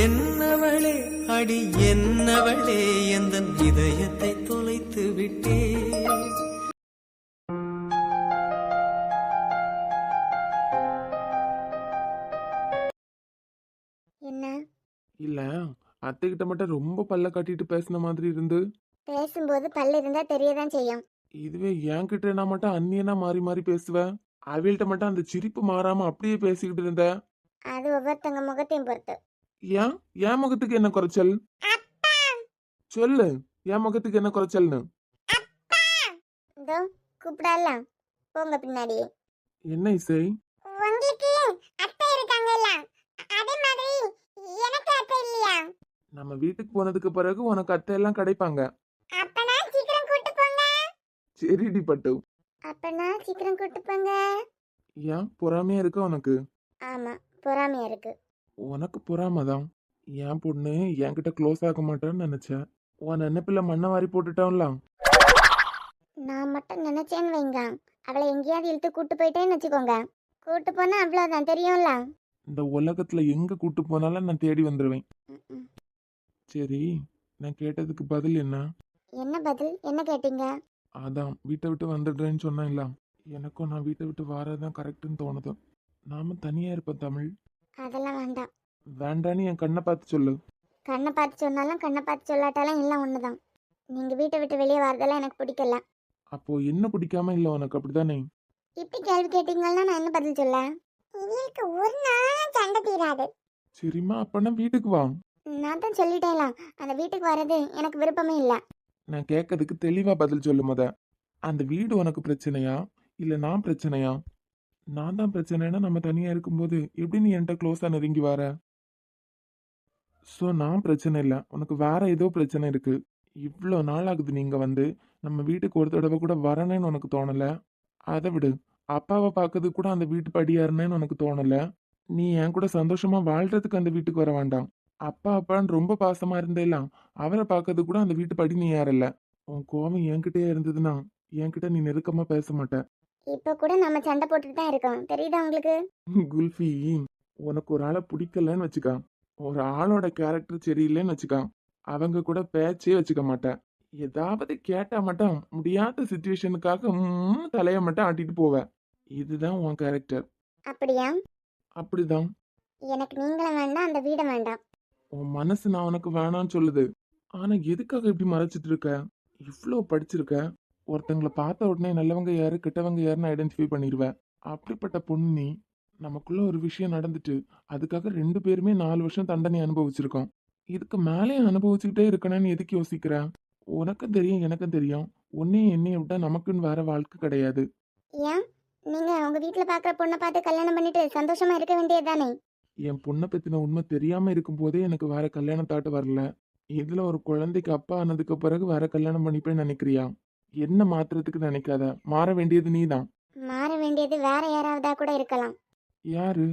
என்னவளே அடி என்னவளே எந்தன் இதயத்தை தொலைத்து விட்டே. என்ன இல்ல, அத்தைகிட்ட மட்டும் ரொம்ப பல்ல காட்டிட்டு பேசின மாதிரி இருந்து. பேசும்போது பல்லு இருந்தா தெரியதான் செய்யும். இதுவே என்கிட்ட நான் மட்டும் அந்நியனா மாறி மாறி பேசுவேன். அவியல்கிட்ட மட்டும் அந்த சிரிப்பு மாறாம அப்படியே பேசிக்கிட்டு இருந்த. அது ஒவ்வொருத்தங்க முகத்தையும் பொறுத்து. ஏன் என் முகத்துக்கு என்ன குறைச்சல்? சொல்லு, என் முகத்துக்கு என்ன குறைச்சல்னு. இதோ கூப்பிடலாம், போங்க பின்னாடி. என்ன இசை? உங்களுக்கு அத்தை இருக்காங்கல்ல, அதே மாதிரி எனக்கு அத்தை இல்லையா? நம்ம வீட்டுக்கு போனதுக்கு பிறகு உனக்கு அத்தை எல்லாம் கிடைப்பாங்க. அப்பனா சீக்கிரம் கூட்டி போங்க. சரிடி பட்டு. அப்பனா சீக்கிரம் கூட்டி போங்க. ஏன் பொறாமையா இருக்க உனக்கு? ஆமா, பொறாமையா இருக்கு. உனக்கு பொறாமதான். என் பொண்ணு என்கிட்ட க்ளோஸ் ஆக மாட்டான்னு நினைச்சேன். உன் நினைப்பில மண்ணை வாரி போட்டுட்டான்ல. நான் மட்டும் நினைச்சேன்னு வைங்க, அவளை எங்கேயாவது இழுத்து கூட்டு போயிட்டேன்னு வச்சுக்கோங்க. கூட்டு போனா அவ்வளவுதான், தெரியும்ல. இந்த உலகத்துல எங்க கூட்டு போனாலும் நான் தேடி வந்துருவேன். ம்ம். சரி, நான் கேட்டதுக்கு பதில் என்ன? என்ன பதில்? என்ன கேட்டீங்க? அதான் வீட்டை விட்டு வந்துடுறேன்னு சொன்னேன்ல. எனக்கும் நான் வீட்டை விட்டு வரதான் கரெக்டுன்னு தோணுது. நாம தனியா இருப்போம் தமிழ். அதெல்லாம் வேண்டாம். வேண்டான்னு என் கண்ணை பார்த்து சொல்லு. கண்ணை பார்த்து சொன்னாலும் கண்ணை பார்த்து சொல்லாட்டாலும் எல்லாம் ஒண்ணுதான். நீங்க வீட்டை விட்டு வெளியே வரதெல்லாம் எனக்கு பிடிக்கல. அப்போ என்ன பிடிக்காம இல்ல உனக்கு, அப்படிதானே? இப்படி கேள்வி கேட்டீங்கன்னா நான் என்ன பதில் சொல்ல? இவளுக்கு ஒரு நாளும் சண்டை தீராது. சரிம்மா, அப்பனா வீட்டுக்கு வா. நான் தான் சொல்லிட்டேன்ல, அந்த வீட்டுக்கு வர்றது எனக்கு விருப்பமே இல்லை. நான் கேட்கறதுக்கு தெளிவா பதில் சொல்லு முத. அந்த வீடு உனக்கு பிரச்சனையா இல்ல நான் பிரச்சனையா? நான் தான் பிரச்சனைனா நம்ம தனியா இருக்கும்போது எப்படி நீ என்கிட்ட க்ளோஸா நெருங்கி வர? ஸோ நான் பிரச்சனை இல்லை, உனக்கு வேற ஏதோ பிரச்சனை இருக்கு. இவ்வளோ நாள் ஆகுது நீங்க வந்து. நம்ம வீட்டுக்கு ஒரு தடவை கூட வரணும்னு உனக்கு தோணல. அதை விடு, அப்பாவை பார்க்கறது கூட அந்த வீட்டு படியாருன்னு உனக்கு தோணல. நீ என் கூட சந்தோஷமா வாழ்றதுக்கு அந்த வீட்டுக்கு வர வேண்டாம். அப்பா அப்பான்னு ரொம்ப பாசமா இருந்தேலாம், அவரை பார்க்கறது கூட அந்த வீட்டு படி நீ யாரல்ல. உன் கோவம் என்கிட்டயே இருந்ததுன்னா என்கிட்ட நீ நெருக்கமா பேச மாட்ட. இப்ப கூட நம்ம சண்டை போட்டுட்டு தான் இருக்கோம், தெரியுதா உங்களுக்கு? குல்ஃபி, உனக்கு ஒரு ஆளை பிடிக்கலன்னு வச்சுக்க, ஒரு ஆளோட கேரக்டர் சரியில்லைன்னு வச்சுக்க, அவங்க கூட பேச்சே வச்சுக்க மாட்டேன். ஏதாவது கேட்டா மட்டும் முடியாத சுச்சுவேஷனுக்காக தலைய மட்டும் ஆட்டிட்டு போவேன். இதுதான் உன் கேரக்டர். அப்படியா? அப்படிதான். எனக்கு நீங்களும் வேண்டாம், அந்த வீடும் வேண்டாம். உன் மனசு நான் உனக்கு வேணான்னு சொல்லுது. ஆனா எதுக்காக இப்படி மறைச்சிட்டு இருக்க? இவ்வளோ படிச்சிருக்க, ஒருத்தங்களை பார்த்த உடனே நல்லவங்க யாரு கெட்டவங்க யாருன்னு ஐடென்டிஃபை பண்ணிடுவேன். அப்படிப்பட்ட பொண்ணு நீ. நமக்குள்ள ஒரு விஷயம் நடந்துட்டு அதுக்காக 2 பேருமே 4 வருஷம் தண்டனை அனுபவிச்சிருக்கோம். இதுக்கு மேலே அனுபவிச்சுக்கிட்டே இருக்கணும்னு எதுக்கு யோசிக்கிற? உனக்கும் தெரியும் எனக்கும் தெரியும், உன்னையும் என்னையும் விட்டா நமக்குன்னு வேற வாழ்க்கை கிடையாது. ஏன்? நீங்க உங்க வீட்டுல பாக்குற பொண்ணை பார்த்து கல்யாணம் பண்ணிட்டு சந்தோஷமா இருக்க வேண்டியதுதானே? என் பொண்ணை பத்தின உண்மை தெரியாம இருக்கும் போதே எனக்கு வேற கல்யாண தாட்டு வரல. இதுல ஒரு குழந்தைக்கு அப்பா ஆனதுக்கு பிறகு வேற கல்யாணம் பண்ணிப்பேன்னு நினைக்கிறியா? என்ன மாத்துறதுக்கு நினைக்காத, மாற வேண்டியது நீதான். மாற வேண்டியது வேற யாராவதா கூட இருக்கலாம். யாரு?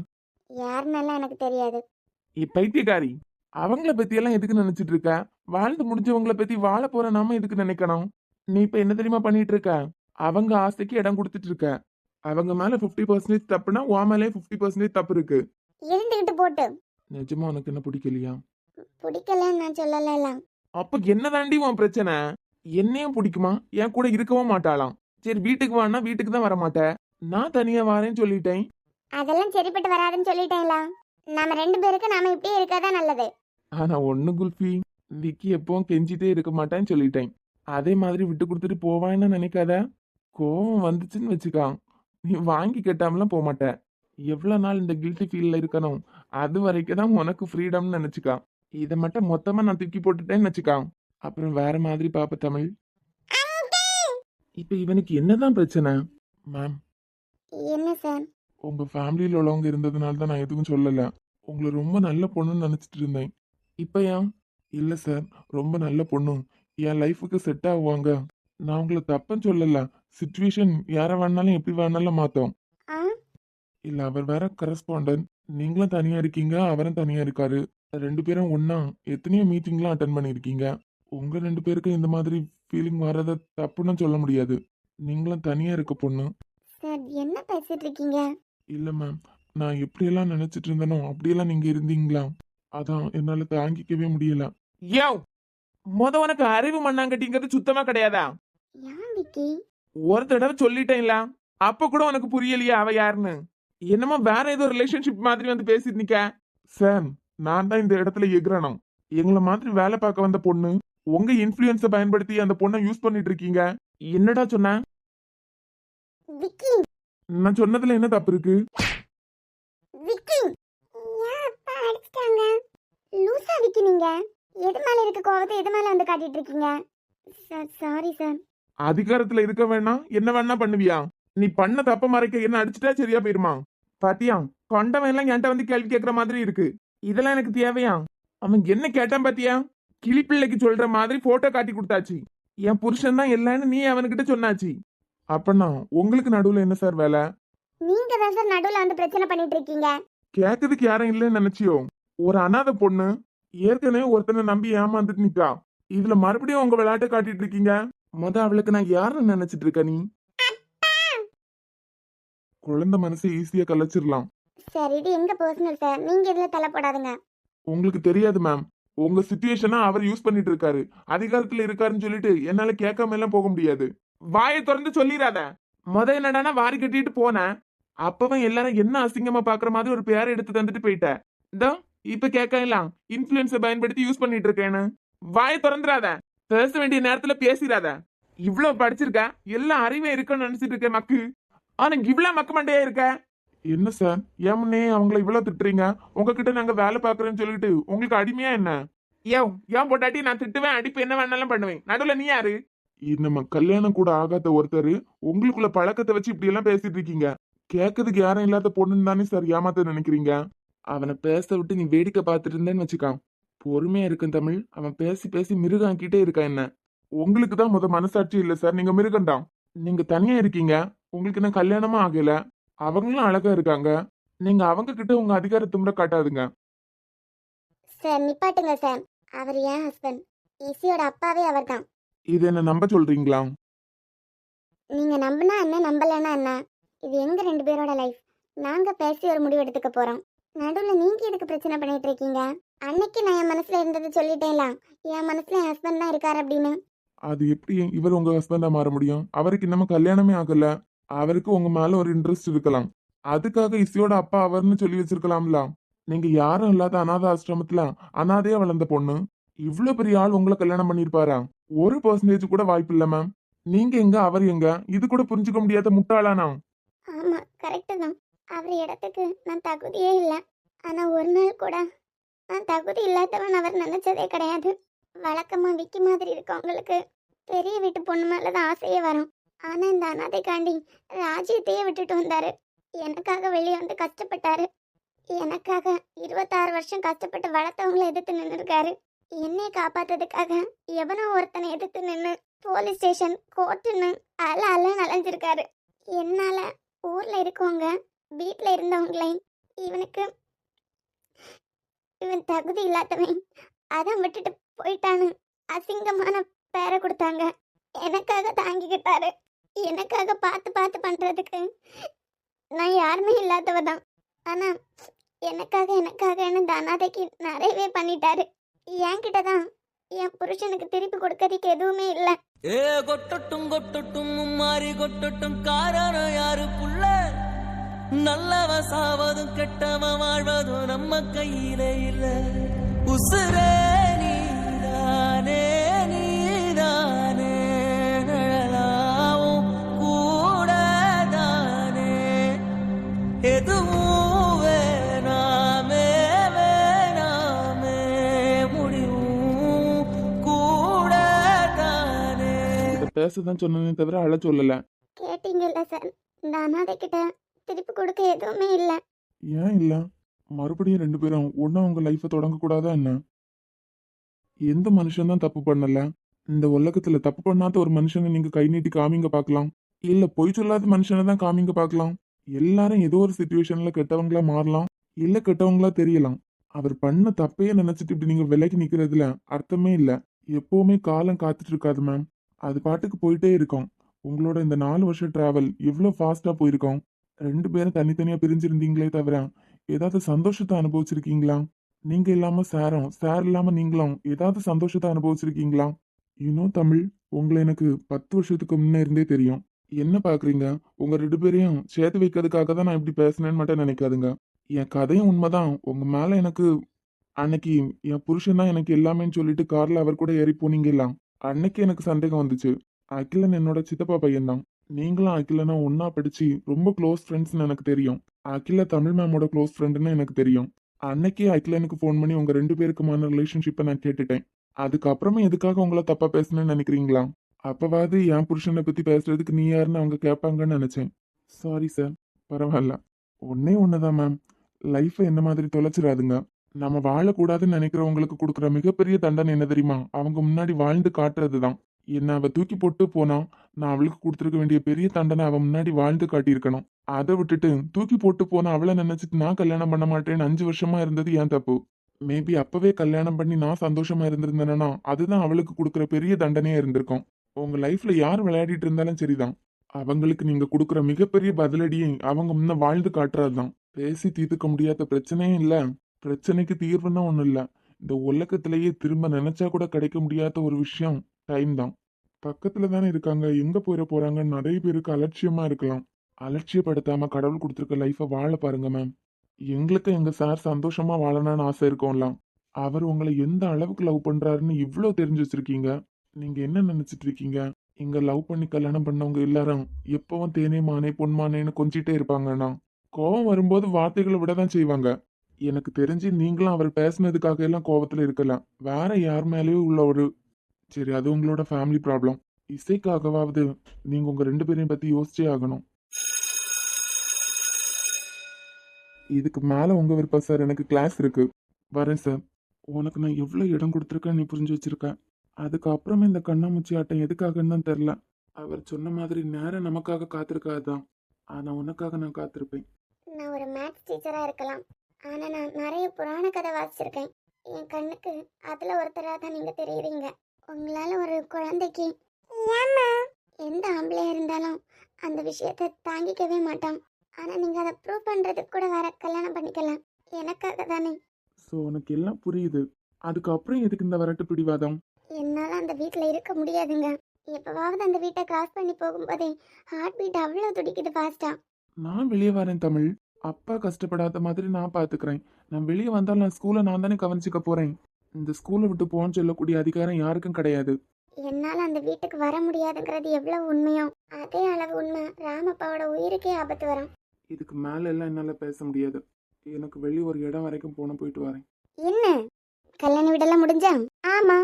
யாருன்னெல்லாம் எனக்கு தெரியாது. பைத்தியக்காரி, அவங்கள பத்தி எல்லாம் எதுக்கு நினைச்சிட்டு இருக்க? வாழ்ந்து முடிஞ்சவங்கள பத்தி வாழ போற நாம எதுக்கு நினைக்கணும்? நீ இப்ப என்ன தெரியுமா பண்ணிட்டு இருக்க? அவங்க ஆசைக்கு இடம் கொடுத்துட்டு இருக்க. அவங்க மேல 50% தப்புனா உன் மேலே 50% தப்பு இருக்கு. இருந்துகிட்டு போட்டு. நிஜமா உனக்கு என்ன பிடிக்கலையா? பிடிக்கலன்னு நான் சொல்லல. அப்ப என்னதாண்டி உன் பிரச்சனை? என்னையும் பிடிக்குமா? என் கூட இருக்கவும் மாட்டாளாம். சரி வீட்டுக்கு வான்னா வீட்டுக்கு தான் வர மாட்டேன். நான் தனியா வரேன்னு சொல்லிட்டேன். அதெல்லாம் சரிப்பட்டு வராதுன்னு சொல்லிட்டேன்ல. நாம 2 பேருக்கு நாம இப்படியே இருக்காதான் நல்லது. ஆனா ஒண்ணு குல்ஃபி, விக்கி எப்பவும் கெஞ்சிட்டே இருக்க மாட்டேன்னு சொல்லிட்டேன். அதே மாதிரி விட்டு கொடுத்துட்டு போவான்னு நினைக்காத. கோவம் வந்துச்சுன்னு வச்சுக்கா, நீ வாங்கி கட்டாமலாம் போக மாட்ட. எவ்வளவு நாள் இந்த கில்ட்டி ஃபீல்ல இருக்கணும், அது வரைக்கும் தான் உனக்கு ஃப்ரீடம்னு நினைச்சுக்கா. இதை மட்டும் மொத்தமா நான் தூக்கி போட்டுட்டேன்னு வச்சுக்கா, அப்புறம் வேற மாதிரி பாப்ப தமிழ். இப்ப இவனுக்கு என்னதான் பிரச்சனை? மேம், என்ன சார்? உங்க ஃபேமிலியில உள்ளவங்க இருந்ததுனால தான் நான் எதுவும் சொல்லல. உங்களை ரொம்ப நல்ல பொண்ணுன்னு நினைச்சிட்டு இருந்தேன். இப்ப ஏன்? இல்ல சார், ரொம்ப நல்ல பொண்ணு, என் லைஃபுக்கு செட் ஆகுவாங்க. நான் உங்களை தப்புன்னு சொல்லல. சுச்சுவேஷன் யார வேணாலும் எப்படி வேணாலும் மாத்தோம். ஆ? இல்ல, அவர் வேற கரஸ்பாண்டன்ட், நீங்களும் தனியா இருக்கீங்க, அவரும் தனியா இருக்காரு. 2 பேரும் ஒண்ணா எத்தனையோ மீட்டிங்லாம் அட்டன் பண்ணிருக்கீங்க. உங்க 2 பேருக்கு இந்த மாதிரி ஃபீலிங் வர்றத தப்புன்னு சொல்ல முடியாது. நீங்களும் தனியா இருக்க பொண்ணு. சார் என்ன பேசிட்டு இருக்கீங்க? இல்ல மேம், நான் எப்படியெல்லாம் நினைச்சிட்டு இருந்தேனோ அப்படியெல்லாம் நீங்க இருந்தீங்களா? அதான் என்னால தாங்கிக்கவே முடியல. யோ, உனக்கு அறிவு மண்ணாங்கட்டிங்கிறது சுத்தமா கிடையாதா? ஏன் விக்கி? ஒரு தடவை சொல்லிட்டேன்ல, அப்ப கூட உனக்கு புரியலையா அவ யாருன்னு? என்னமோ வேற ஏதோ ரிலேஷன்ஷிப் மாதிரி வந்து பேசிட்டு நிக்க. சாம், நான் தான் இந்த இடத்துல எகுறணும். எங்களை மாதிரி வேலை பார்க்க வந்த பொண்ணு, உங்க இன்ஃபுளுன்ஸ பயன்படுத்தி அந்த பொண்ணை யூஸ் பண்ணிட்டு இருக்கீங்க. என்னடா சொன்ன? விக்கி, நான் சொன்னதுல என்ன தப்பு இருக்கு? விக்கி, ஏன் அப்பா அடிச்சிட்டாங்க? லூசா விக்கி நீங்க? எது மேல இருக்க கோவத்தை எது மேல வந்து காட்டிட்டு இருக்கீங்க? Sorry sir. அதிகாரத்துல இருக்க வேணாம், என்ன வேணா பண்ணுவியா? நீ பண்ண தப்ப மறைக்க என்ன அடிச்சுட்டா சரியா போயிருமா? பாத்தியா, கொண்டவன் எல்லாம் என்கிட்ட வந்து கேள்வி கேட்கற மாதிரி இருக்கு. இதெல்லாம் எனக்கு தேவையா? அவன் என்ன கேட்டான் பாத்தியா? கிளிப்பிள்ளைக்கு சொல்ற மாதிரி போட்டோ காட்டி கொடுத்தாச்சு. என் புருஷன் தான் இல்லைன்னு நீ அவன்கிட்ட சொன்னாச்சு. அப்பனா உங்களுக்கு நடுவுல என்ன சார் வேலை? நீங்க தான் சார் நடுவுல வந்து பிரச்சனை பண்ணிட்டு இருக்கீங்க. கேட்கறதுக்கு யாரும் இல்லைன்னு நினைச்சியோ? ஒரு அனாதை பொண்ணு ஏற்கனவே ஒருத்தனை நம்பி ஏமாந்துட்டு நிக்கா. இதுல மறுபடியும் உங்க விளையாட்டை காட்டிட்டு இருக்கீங்க. அவளுக்கு நான் யாருன்னு நினைச்சிட்டு இருக்க நீ? குழந்தை மனசை ஈஸியா கலைச்சிடலாம். சார் இது எங்க பர்சனல் சார், நீங்க இதுல தலை போடாதுங்க. உங்களுக்கு தெரியாது மேம், உங்க சிச்சுவேஷனா அவர் யூஸ் பண்ணிட்டு இருக்காரு. அதிகாரத்துல இருக்காருன்னு சொல்லிட்டு என்னால கேட்காம எல்லாம் போக முடியாது. வாயை திறந்து சொல்லிடாத. என்னடானா வாரி கட்டிட்டு போனேன். அப்பவன் எல்லாரும் என்ன அசிங்கமா பாக்குற மாதிரி ஒரு பேரை எடுத்து தந்துட்டு போயிட்ட. இதோ இப்ப கேட்கலாம் இன்ஃபுளுன்ஸ பயன்படுத்தி யூஸ் பண்ணிட்டு இருக்கேன்னு. வாயை திறந்துடாத. பேச வேண்டிய நேரத்துல பேசிடாத. இவ்வளவு படிச்சிருக்க, எல்லா அறிவும் இருக்குன்னு நினைச்சிட்டு இருக்கேன் மக்கு. ஆனா இவ்வளவு மக்கு மண்டையா இருக்க. என்ன சார், ஏமுன்னே அவங்கள இவ்வளவு திட்டுறீங்க? உங்ககிட்ட நாங்க வேலை பாக்குறேன்னு சொல்லிட்டு உங்களுக்கு அடிமையா என்ன? ஏன் பொண்டாட்டி நான் திட்டுவேன், அடிப்பு என்ன வேணாலும் பண்ணுவேன். நடுவுல நீ யாரு? நம்ம கல்யாணம் கூட ஆகாத ஒருத்தர் உங்களுக்குள்ள பழக்கத்தை வச்சு இப்படி எல்லாம் பேசிட்டு இருக்கீங்க. கேட்கறதுக்கு யாரும் இல்லாத பொண்ணுன்னு தானே சார் ஏமாத்த நினைக்கிறீங்க? அவனை பேச விட்டு நீ வேடிக்கை பார்த்துட்டு இருந்தேன்னு வச்சுக்கான். பொறுமையா இருக்கும் தமிழ். அவன் பேசி பேசி மிருகாக்கிட்டே இருக்கான் என்ன. உங்களுக்கு தான் மனசாட்சி இல்ல சார், நீங்க மிருகண்டாம். நீங்க தனியா இருக்கீங்க, உங்களுக்கு என்ன கல்யாணமும் ஆகல. அவங்களும் அழகா இருக்காங்க. நீங்க அவங்க கிட்ட உங்க அதிகார திமிர காட்டாதுங்க. சார் நிப்பாட்டுங்க சார். அவர் என் ஹஸ்பண்ட். இசியோட அப்பாவே அவர்தான். இது என்ன நம்ப சொல்றீங்களா? நீங்க நம்பினா என்ன, நம்பலன்னா என்ன? இது எங்க ரெண்டு பேரோட லைஃப். நாங்க பேசி ஒரு முடிவு எடுத்துக்க போறோம். நடுவுல நீங்க எதுக்கு பிரச்சனை பண்ணிட்டு இருக்கீங்க? அன்னைக்கு நான் என் மனசுல இருந்தது சொல்லிட்டேன்ல, என் மனசுல என் ஹஸ்பண்ட் தான் இருக்காரு அப்படின்னு. அது எப்படி இவர் உங்க ஹஸ்பண்டா மாற முடியும்? அவருக்கு இன்னமும் கல்யாணமே ஆகல. அவருக்கு உங்க மேல ஒரு இன்ட்ரெஸ்ட் இருக்கலாம். அதுக்காக இசியோட அப்பா அவர்னு சொல்லி வச்சிருக்கலாம்ல. நீங்க யாரும் இல்லாத அனாத ஆசிரமத்துல அனாதையா வளர்ந்த பொண்ணு. இவ்வளவு பெரிய ஆள் உங்களை கல்யாணம் பண்ணிருப்பாரா? 1% கூட வாய்ப்பு இல்ல மேம். நீங்க எங்க அவர் எங்க, இது கூட புரிஞ்சுக்க முடியாத முட்டாளானா? ஆமா கரெக்டு தான். அவர் இடத்துக்கு நான் தகுதியே இல்லை. ஆனா ஒரு நாள் கூட நான் தகுதி இல்லாதவன் அவர் நினைச்சதே கிடையாது. வழக்கமா விக்கி மாதிரி இருக்கவங்களுக்கு பெரிய வீட்டு பொண்ணு மேலதான் ஆசையே வரும். ஆனா இந்த அனாதைக்காண்டி ராஜ்யத்தையே விட்டுட்டு வந்தாரு. எனக்காக வெளியே வந்து கஷ்டப்பட்டாரு. எனக்காக 26 வருஷம் கஷ்டப்பட்டு வளர்த்தவங்களை எதிர்த்து நின்று இருக்காரு. என்னை காப்பாத்ததுக்காக எவனோ ஒருத்தனை எதிர்த்து நின்று போலீஸ் ஸ்டேஷன் கோர்ட்டுன்னு அலைஞ்சு அலைஞ்சிருக்காரு. என்னால ஊர்ல இருக்கவங்க வீட்டுல இருந்தவங்களை இவன் தகுதி இல்லாதவன் அதான் விட்டுட்டு போயிட்டான்னு அசிங்கமான பேரை கொடுத்தாங்க. எனக்காக தாங்கிக்கிட்டாரு. எனக்காக பார்த்து பார்த்து பண்றதுக்கு நான் யாருமே இல்லாதவ தான். ஆனா எனக்காக இந்த அனாதைக்கு நிறையவே பண்ணிட்டாரு. என்கிட்ட தான் என் புருஷனுக்கு திருப்பி கொடுக்கறதுக்கு எதுவுமே இல்லை. கொட்டட்டும் கொட்டட்டும் மாறி கொட்டட்டும் காரணம் யாரு புள்ள. நல்லவன் சாவதும் கெட்டவன் வாழ்வதும் நம்ம கையில இல்ல. உசுரே நீதானே நீதானே நிழலாவும் கூடதானே. எதுவும் வேணாமே வேணாமே முடிவும் கூடதானே. பேசதான் சொன்னே தவிர அழ சொல்லல. கேட்டீங்கல்ல சார், இந்த அனாதை கிட்ட திருப்பி கொடுக்க எதுவுமே இல்லை. ஏன் இல்ல? மறுபடியும் 2 பேரும் ஒன்னா உங்க லைஃப தொடங்க கூடாதா என்ன? எந்த மனுஷன் தான் தப்பு பண்ணல? இந்த உலகத்துல தப்பு பண்ணாத ஒரு மனுஷனை நீங்க கை நீட்டி காமிங்க பார்க்கலாம். இல்ல பொய் சொல்லாத மனுஷனை தான் காமிங்க பார்க்கலாம். எல்லாரும் ஏதோ ஒரு சிச்சுவேஷன்ல கெட்டவங்களா மாறலாம், இல்ல கெட்டவங்களா தெரியலாம். அவர் பண்ண தப்பையே நினைச்சிட்டு இப்படி நீங்க விலகி நிக்கிறதுல அர்த்தமே இல்ல. எப்பவுமே காலம் காத்துட்டு இருக்காது மேம். அது பாட்டுக்கு போயிட்டே இருக்கும். உங்களோட இந்த 4 வருஷம் டிராவல் எவ்வளவு ஃபாஸ்டா போயிருக்கோம். ரெண்டு பேரும் தனித்தனியா பிரிஞ்சிருந்தீங்களே தவிர ஏதாவது சந்தோஷத்தை அனுபவிச்சிருக்கீங்களா? நீங்க இல்லாம சாரும், சார் இல்லாம நீங்களும் ஏதாவது சந்தோஷத்தை அனுபவிச்சிருக்கீங்களா? தமிழ், உங்களை எனக்கு 10 வருஷத்துக்கு முன்ன இருந்தே தெரியும். என்ன பாக்குறீங்க? உங்க ரெண்டு பேரையும் சேர்த்து வைக்கிறதுக்காக தான் நான் இப்படி பேசினேன்னு மட்டும் நினைக்காதுங்க. என் கதையும் உண்மைதான். உங்க மேல எனக்கு அன்னைக்கு என் புருஷன் தான் எனக்கு எல்லாமேன்னு சொல்லிட்டு கார்ல அவர் கூட ஏறி போனீங்கல்ல, அன்னைக்கு எனக்கு சந்தேகம் வந்துச்சு. அகிலன் என்னோட சித்தப்பா பையன்தான். நீங்களும் அகிலனும் ஒன்னா படிச்சு ரொம்ப க்ளோஸ் ஃப்ரெண்ட்ஸ்னு எனக்கு தெரியும். அகில தமிழ் மேமோட க்ளோஸ் ஃப்ரெண்டுன்னு எனக்கு தெரியும். அன்னைக்கே அகிலனுக்கு ஃபோன் பண்ணி உங்க ரெண்டு பேருக்குமான ரிலேஷன்ஷிப்பை நான் கேட்டுட்டேன். அதுக்கப்புறமா எதுக்காக உங்களை தப்பா பேசணும்னு நினைக்கிறீங்களா? அப்பவாது என் புருஷனை பத்தி பேசுறதுக்கு நீ யாருன்னு அவங்க கேட்பாங்கன்னு நினைச்சேன். Sorry sir. பரவாயில்ல. ஒன்னே ஒண்ணுதான் மேம். லைஃபை என்ன மாதிரி தொலைச்சிடாதுங்க. நம்ம வாழக்கூடாதுன்னு நினைக்கிறவங்களுக்கு கொடுக்குற மிகப்பெரிய தண்டனை என்ன தெரியுமா? அவங்க முன்னாடி வாழ்ந்து காட்டுறதுதான். என்ன அவ தூக்கி போட்டு போனா நான் அவளுக்கு கொடுத்துருக்க வேண்டிய பெரிய தண்டனை அவ முன்னாடி வாழ்ந்து காட்டியிருக்கணும். அதை விட்டுட்டு தூக்கி போட்டு போனா அவளை நினைச்சிட்டு நான் கல்யாணம் பண்ண மாட்டேன்னு 5 வருஷமா இருந்தது ஏன் தப்பு? மேபி அப்பவே கல்யாணம் பண்ணி நான் சந்தோஷமா இருந்திருந்தேன்னா அதுதான் அவளுக்கு கொடுக்குற பெரிய தண்டனையா இருந்திருக்கும். உங்க லைஃப்ல யார் விளையாடிட்டு இருந்தாலும் சரிதான். அவங்களுக்கு நீங்க கொடுக்குற மிகப்பெரிய பதிலடியை அவங்க முன்ன வாழ்ந்து காட்டுறதுதான். பேசி தீர்த்துக்க முடியாத பிரச்சனையும் இல்ல, பிரச்சனைக்கு தீர்வுன்னா ஒண்ணும் இல்ல. இந்த உலகத்திலேயே திரும்ப நினைச்சா கூட கிடைக்க முடியாத ஒரு விஷயம் டைம் தான். பக்கத்துல தானே இருக்காங்க, எங்க போயிட போறாங்கன்னு நிறைய பேருக்கு அலட்சியமா இருக்கலாம். அலட்சியப்படுத்தாம கடவுள் கொடுத்துருக்க லைஃபை வாழ பாருங்க மேம். எங்களுக்கு எங்க சார் சந்தோஷமா வாழணும்னு ஆசை இருக்கும்லாம். அவர் உங்களை எந்த அளவுக்கு லவ் பண்றாருன்னு இவ்ளோ தெரிஞ்சு வச்சிருக்கீங்க. நீங்க என்ன நினைச்சிட்டு இருக்கீங்க? இங்க லவ் பண்ணி கல்யாணம் பண்ணவங்க எல்லாரும் எப்பவும் தேனே மானே பொன்மானேன்னு கொஞ்சிட்டே இருப்பாங்கன்னா, கோவம் வரும்போது வார்த்தைகளை விட தான் செய்வாங்க. எனக்கு தெரிஞ்சு நீங்களும் அவர் பேசுனதுக்காக எல்லாம் கோவத்துல இருக்கலாம். வேற யார் மேலேயும் உள்ள ஒரு சரி, அது உங்களோட ஃபேமிலி ப்ராப்ளம். இசைக்காகவாவது நீங்க உங்க ரெண்டு பேரையும் பத்தி யோசிச்சே ஆகணும். இதுக்கு மேல உங்க விருப்பம் சார். எனக்கு கிளாஸ் இருக்கு. வரேன் சார். உனக்கு நான் எவ்வளவு இடம் கொடுத்துருக்கேன் நீ புரிஞ்சு வச்சிருக்க. அதுக்கப்புறமே இந்த கண்ணாமூச்சி ஆட்டம் எதுக்காகன்னு தான் தெரில. அவர் சொன்ன மாதிரி நேரம் நமக்காக காத்திருக்காதுதான். ஆனா உனக்காக நான் காத்திருப்பேன். நான் ஒரு மேத்ஸ் டீச்சராக இருக்கலாம், ஆனால் நான் நிறைய புராண கதை வாசிச்சிருக்கேன். என் கண்ணுக்கு அதில் ஒருத்தராக தான் நீங்கள் தெரியுறீங்க. உங்களால் ஒரு குழந்தைக்கு எந்த ஆம்பளையாக இருந்தாலும் அந்த விஷயத்தை தாங்கிக்கவே மாட்டான். ஆனால் நீங்கள் அதை ப்ரூவ் பண்ணுறதுக்கு கூட வேற கல்யாணம் பண்ணிக்கலாம். எனக்காக தானே. ஸோ உனக்கு எல்லாம் புரியுது. அதுக்கப்புறம் எதுக்கு இந்த வரட்டு பிடிவாதம்? என்னால் அந்த வீட்டில் இருக்க முடியாதுங்க. எப்போவாவது அந்த வீட்டை கிராஸ் பண்ணி போகும்போதே ஹார்ட் பீட் அவ்வளோ துடிக்குது ஃபாஸ்ட்டாக. நான் வெளியே வரேன் தமிழ். அப்பா கஷ்டப்படாத மாதிரி நான் பாத்துக்கிறேன். நான் வெளியே வந்தாலும் நான் ஸ்கூலை நான் தானே கவனிச்சுக்க போறேன். இந்த ஸ்கூலை விட்டு போன்னு சொல்லக்கூடிய அதிகாரம் யாருக்கும் கிடையாது. என்னால் அந்த வீட்டுக்கு வர முடியாதுங்கிறது எவ்வளவு உண்மையோ அதே அளவு உண்மை ராமப்பாவோட உயிருக்கே ஆபத்து வரும். இதுக்கு மேல எல்லாம் என்னால பேச முடியாது. எனக்கு வெளியே ஒரு இடம் வரைக்கும் போயிட்டு வரேன். என்ன கல்யாண வீடெல்லாம் முடிஞ்சா? ஆமா,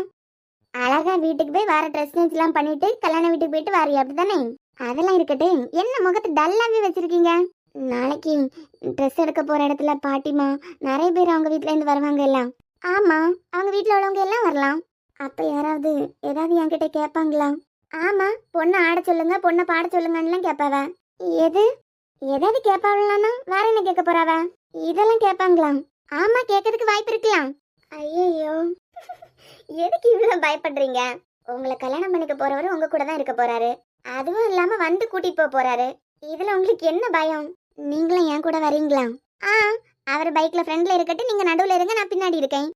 அழகா வீட்டுக்கு போய் வேற ட்ரெஸ் சேஞ்ச்லாம் பண்ணிட்டு கல்யாண வீட்டுக்கு போயிட்டு வாரியா? அப்படிதானே? அதெல்லாம் இருக்கட்டு, என்ன முகத்தை டல்லாவே வச்சிருக்கீங்க? நாளைக்கு ட்ரெஸ் எடுக்க போற இடத்துல பாட்டிமா நிறைய பேர் அவங்க வீட்ல இருந்து வருவாங்க எல்லாம். ஆமா, அவங்க வீட்ல உள்ளவங்க எல்லாம் வரலாம். அப்ப யாராவது ஏதாவது என்கிட்ட கேட்பாங்களா? ஆமா, பொண்ணை ஆட சொல்லுங்க, பொண்ணை பாட சொல்லுங்கன்னு கேட்பாவ. எது ஏதாவது கேட்பாவளானா வேற என்ன கேட்க போறாவ? இதெல்லாம் கேட்பாங்களா? ஆமா, கேட்கறதுக்கு வாய்ப்பு இருக்கலாம். ஐயோ, எதுக்கு இவ்வளவு பயப்படுறீங்க? உங்களை கல்யாணம் பண்ணிக்க போறவரு உங்க கூட தான் இருக்க போறாரு. அதுவும் இல்லாம வந்து கூட்டிட்டு போறாரு. இதுல உங்களுக்கு என்ன பயம்? நீங்களும் என் கூட வரீங்களா? அவர் பைக்ல ஃப்ரண்ட்ல இருக்கட்டும், நீங்க நடுவுல இருங்க, நான் பின்னாடி இருக்கேன்.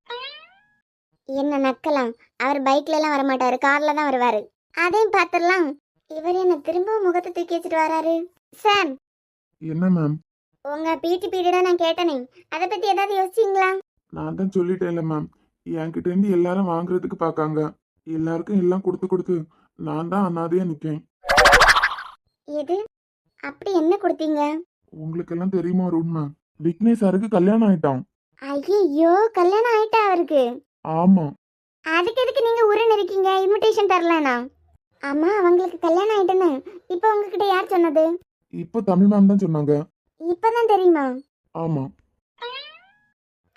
என்ன நக்கலாம்? அவர் பைக்ல எல்லாம் வரமாட்டாரு, கார்ல தான் வருவாரு. அதையும் பாத்துடலாம். இவர் என்ன திரும்பவும் முகத்தை தூக்கி வச்சுட்டு வராரு. சார், என்ன மேம்? உங்க பிடி பீரியட நான் கேட்டனே, அதை பத்தி ஏதாவது யோசிச்சீங்களா? நான் தான் சொல்லிட்டேன்ல மேம். என்கிட்ட இருந்து எல்லாரும் வாங்குறதுக்கு பாக்காங்க. எல்லாருக்கும் எல்லாம் கொடுத்து நான் தான் அனாதையா நிக்கேன். எது? அப்படி என்ன கொடுத்தீங்க? உங்களுக்கு எல்லாம் தெரியுமா ஒரு உண்மை? விக்னேஷ் சாருக்கு கல்யாணம் ஆயிட்டான். ஐயோ, கல்யாணம் ஆயிட்டா அவருக்கு? ஆமா. அதுக்கு எதுக்கு நீங்க உருன்னு இருக்கீங்க? இன்விடேஷன் தரலனா? அம்மா, அவங்களுக்கு கல்யாணம் ஆயிட்டுன்னு இப்போ உங்ககிட்ட யார் சொன்னது? இப்போ தமிழ் மேம் தான் சொன்னாங்க. இப்பதான் தெரியுமா? ஆமா.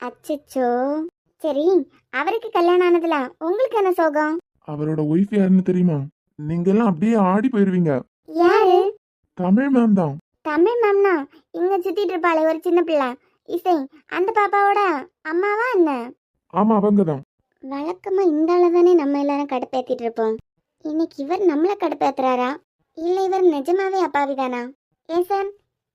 அச்சச்சோ. சரி, அவருக்கு கல்யாணம் ஆனதுல உங்களுக்கு என்ன சோகம்? அவரோட ஒய்ஃப் யாருன்னு தெரியுமா? நீங்க எல்லாம் அப்படியே ஆடி போயிருவீங்க. யாரு? தமிழ் மேம் தான். தமிழ் மேம்னா இங்க சுத்திட்டு இருப்பாளே ஒரு சின்ன பிள்ளை இசை, அந்த பாப்பாவோட அம்மாவா என்ன? ஆமா, அவங்க தான். வழக்கமா இந்த அளவுதானே நம்ம எல்லாரும் கடுப்பேத்திட்டு இருப்போம். இன்னைக்கு இவர் நம்மள கடுப்பேத்துறாரா? இல்ல இவர் நிஜமாவே அப்பாவிதானா? ஏன் சார்,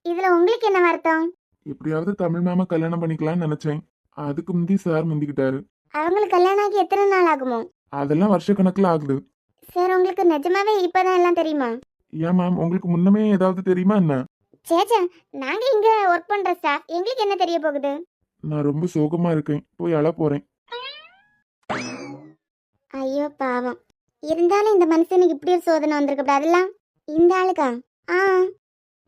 இதுல உங்களுக்கு என்ன அர்த்தம்? எப்படியாவது தமிழ் மேம கல்யாணம் பண்ணிக்கலாம்னு நினைச்சேன். அதுக்கு முந்தி சார் முந்திக்கிட்டாரு. அவங்களுக்கு கல்யாணம் ஆகி எத்தனை நாள் ஆகுமோ? அதெல்லாம் வருஷக்கணக்கில் ஆகுது. சார் உங்களுக்கு நிஜமாவே இப்பதான் எல்லாம் தெரியுமா? ஏன் மேம், உங்களுக்கு முன்னமே ஏதாவது தெரியுமா என்ன? சேச்சா, நாங்க இங்க ஒர்க் பண்ற ஸ்டாஃப், எங்களுக்கு என்ன தெரிய போகுது? நான் ரொம்ப சோகமா இருக்கேன், போய் அழ போறேன். ஐயோ பாவம். இருந்தாலும் இந்த மனுஷனுக்கு இப்படி ஒரு சோதனை வந்திருக்கு அதெல்லாம் இந்த ஆளுக்கா? ஆ,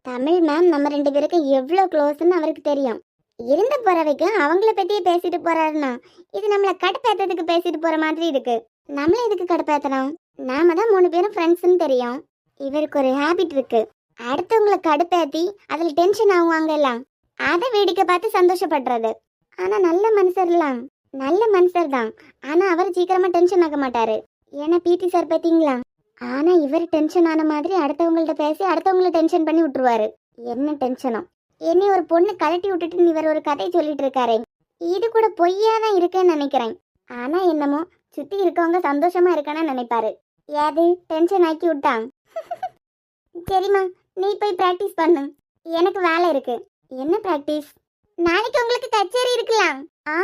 தமிழ் மேம் நம்ம 2 பேருக்கும் எவ்வளோ க்ளோஸ்ன்னு அவருக்கு தெரியும். இருந்த போறவைக்கு அவங்கள பத்தியே பேசிட்டு போறாருன்னா இது நம்மளை கடுப்பேற்றதுக்கு பேசிட்டு போற மாதிரி இருக்கு. நம்மள இதுக்கு கடுப்பேத்தணும்? நாம தான் 3 பேரும் ஃப்ரெண்ட்ஸ்ன்னு தெரியும். இவருக்கு ஒரு ஹேபிட் இருக்கு, அடுத்தவங்களை கடுப்பேத்தி அதுல டென்ஷன் ஆகுவாங்க எல்லாம், அதை வேடிக்கை பார்த்து சந்தோஷப்படுறது. ஆனா நல்ல மனுஷர்லாம் நல்ல மனுஷர் தான், ஆனா அவர் சீக்கிரமா டென்ஷன் ஆக மாட்டாரு. ஏன்னா பிடி சார் பார்த்தீங்களா? ஆனா இவர் டென்ஷன் ஆன மாதிரி அடுத்தவங்கள்ட்ட பேசி அடுத்தவங்கள டென்ஷன் பண்ணி விட்டுருவாரு. என்ன டென்ஷனோ? என்னை ஒரு பொண்ணு கழட்டி விட்டுட்டு இவர் ஒரு கதை சொல்லிட்டு இருக்காரே, இது கூட பொய்யா தான் இருக்கேன்னு நினைக்கிறேன். ஆனா என்னமோ சுத்தி இருக்கவங்க சந்தோஷமா இருக்கணும்னு நினைப்பாரு. ஏது டென்ஷன் ஆக்கி விட்டான். சரிம்மா, நீ போய் பிராக்டிஸ் பண்ணு, எனக்கு வேலை இருக்கு. என்ன பிராக்டிஸ்? நாளைக்கு உங்களுக்கு கச்சேரி இருக்கலாம். ஆ,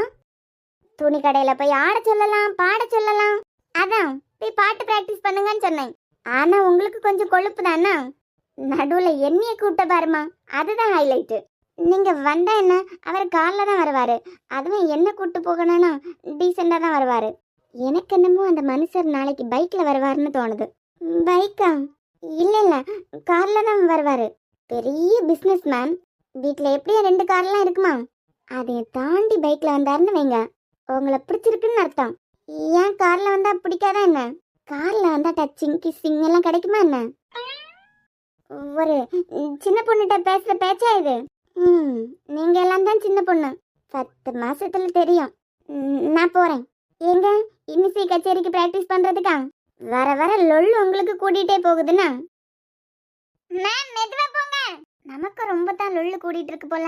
துணி கடையில போய் ஆட சொல்லலாம், பாட சொல்லலாம். அதான் போய் பாட்டு பிராக்டிஸ் பண்ணுங்கன்னு சொன்னேன். ஆனா உங்களுக்கு கொஞ்சம் கொழுப்பு தானா? நடுவுல என்னைய கூப்பிட்ட பாருமா, அதுதான் ஹைலைட்டு. நீங்க வந்தா என்ன, அவர் கார்ல தான் வருவாரு. அதுவும் என்ன கூப்பிட்டு போகணும்னா டீசெண்டா தான் வருவாரு. எனக்கு என்னமோ அந்த மனுஷர் நாளைக்கு பைக்ல வருவாருன்னு தோணுது. பைக்கா? இல்ல இல்ல, கார்ல தான் வருவாரு. பெரிய பிசினஸ் மேன், வீட்டுல எப்படியா 2 கார்லாம் இருக்குமா? அதை தாண்டி பைக்ல வந்தாருன்னு வைங்க, உங்களை பிடிச்சிருக்குன்னு அர்த்தம். ஏன் கார்ல வந்தா பிடிக்காதா என்ன? கார்ல வந்தா டச்சிங் கிஸ்ஸிங் எல்லாம் கிடைக்குமா என்ன? ஒரு சின்ன பொண்ணுகிட்ட பேசுற பேச்சா இது? நீங்க எல்லாம் தான் சின்ன பொண்ணு, 10 மாசத்துல தெரியும். நான் போறேன். எங்க இன்னிசை கச்சேரிக்கு பிராக்டிஸ் பண்றதுக்கா? வர வர லொல்லு உங்களுக்கு கூட்டிகிட்டே போகுதுன்னா? மேம் மெதுவா போங்க, நமக்கு ரொம்ப தான் லொல்லு கூட்டிட்டு இருக்கு போல.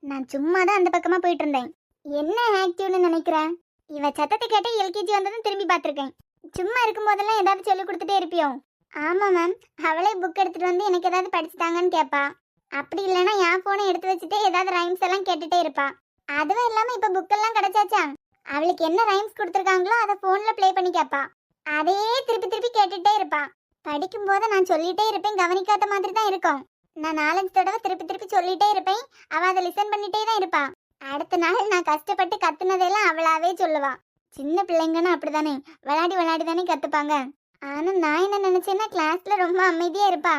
நான் சும்மா தான் அந்த பக்கமா போயிட்டு இருந்தேன். என்ன ஆக்டிவ்னு நினைக்கிறேன்? இவ சத்தத்தை கேட்டு எல்கேஜி வந்ததும் திரும்பி பார்த்துருக்கேன். சும்மா இருக்கும் போதெல்லாம் ஏதாவது சொல்லி கொடுத்துட்டே இருப்பியோ? ஆமா மேம், அவளே புக் எடுத்துட்டு வந்து எனக்கு ஏதாவது படிச்சுட்டாங்கன்னு கேட்பா. அப்படி இல்லைன்னா என் போனை எடுத்து வச்சுட்டே ஏதாவது ரைம்ஸ் எல்லாம் கேட்டுட்டே இருப்பா. அதுவும் இல்லாம இப்ப புக்கெல்லாம் கிடைச்சாச்சா, அவளுக்கு என்ன ரைம்ஸ் கொடுத்துருக்காங்களோ அதை போன்ல ப்ளே பண்ணி கேட்பா. அதையே திருப்பி திருப்பி கேட்டுட்டே இருப்பா. படிக்கும் போது நான் சொல்லிட்டே இருப்பேன், கவனிக்காத மாதிரி தான் இருக்கும். நான் 4-5 தடவை திருப்பி திருப்பி சொல்லிட்டே இருப்பேன், அவ அதை லிசன் பண்ணிட்டே தான் இருப்பா. அடுத்த நாள் நான் கஷ்டப்பட்டு கத்துனதெல்லாம் அவளாவே சொல்லுவா. சின்ன பிள்ளைங்கன்னா அப்படிதானே, விளையாடி விளையாடி தானே கத்துப்பாங்க. ஆனா நான் என்ன நினைச்சேன்னா கிளாஸ்ல ரொம்ப அமைதியா இருப்பா,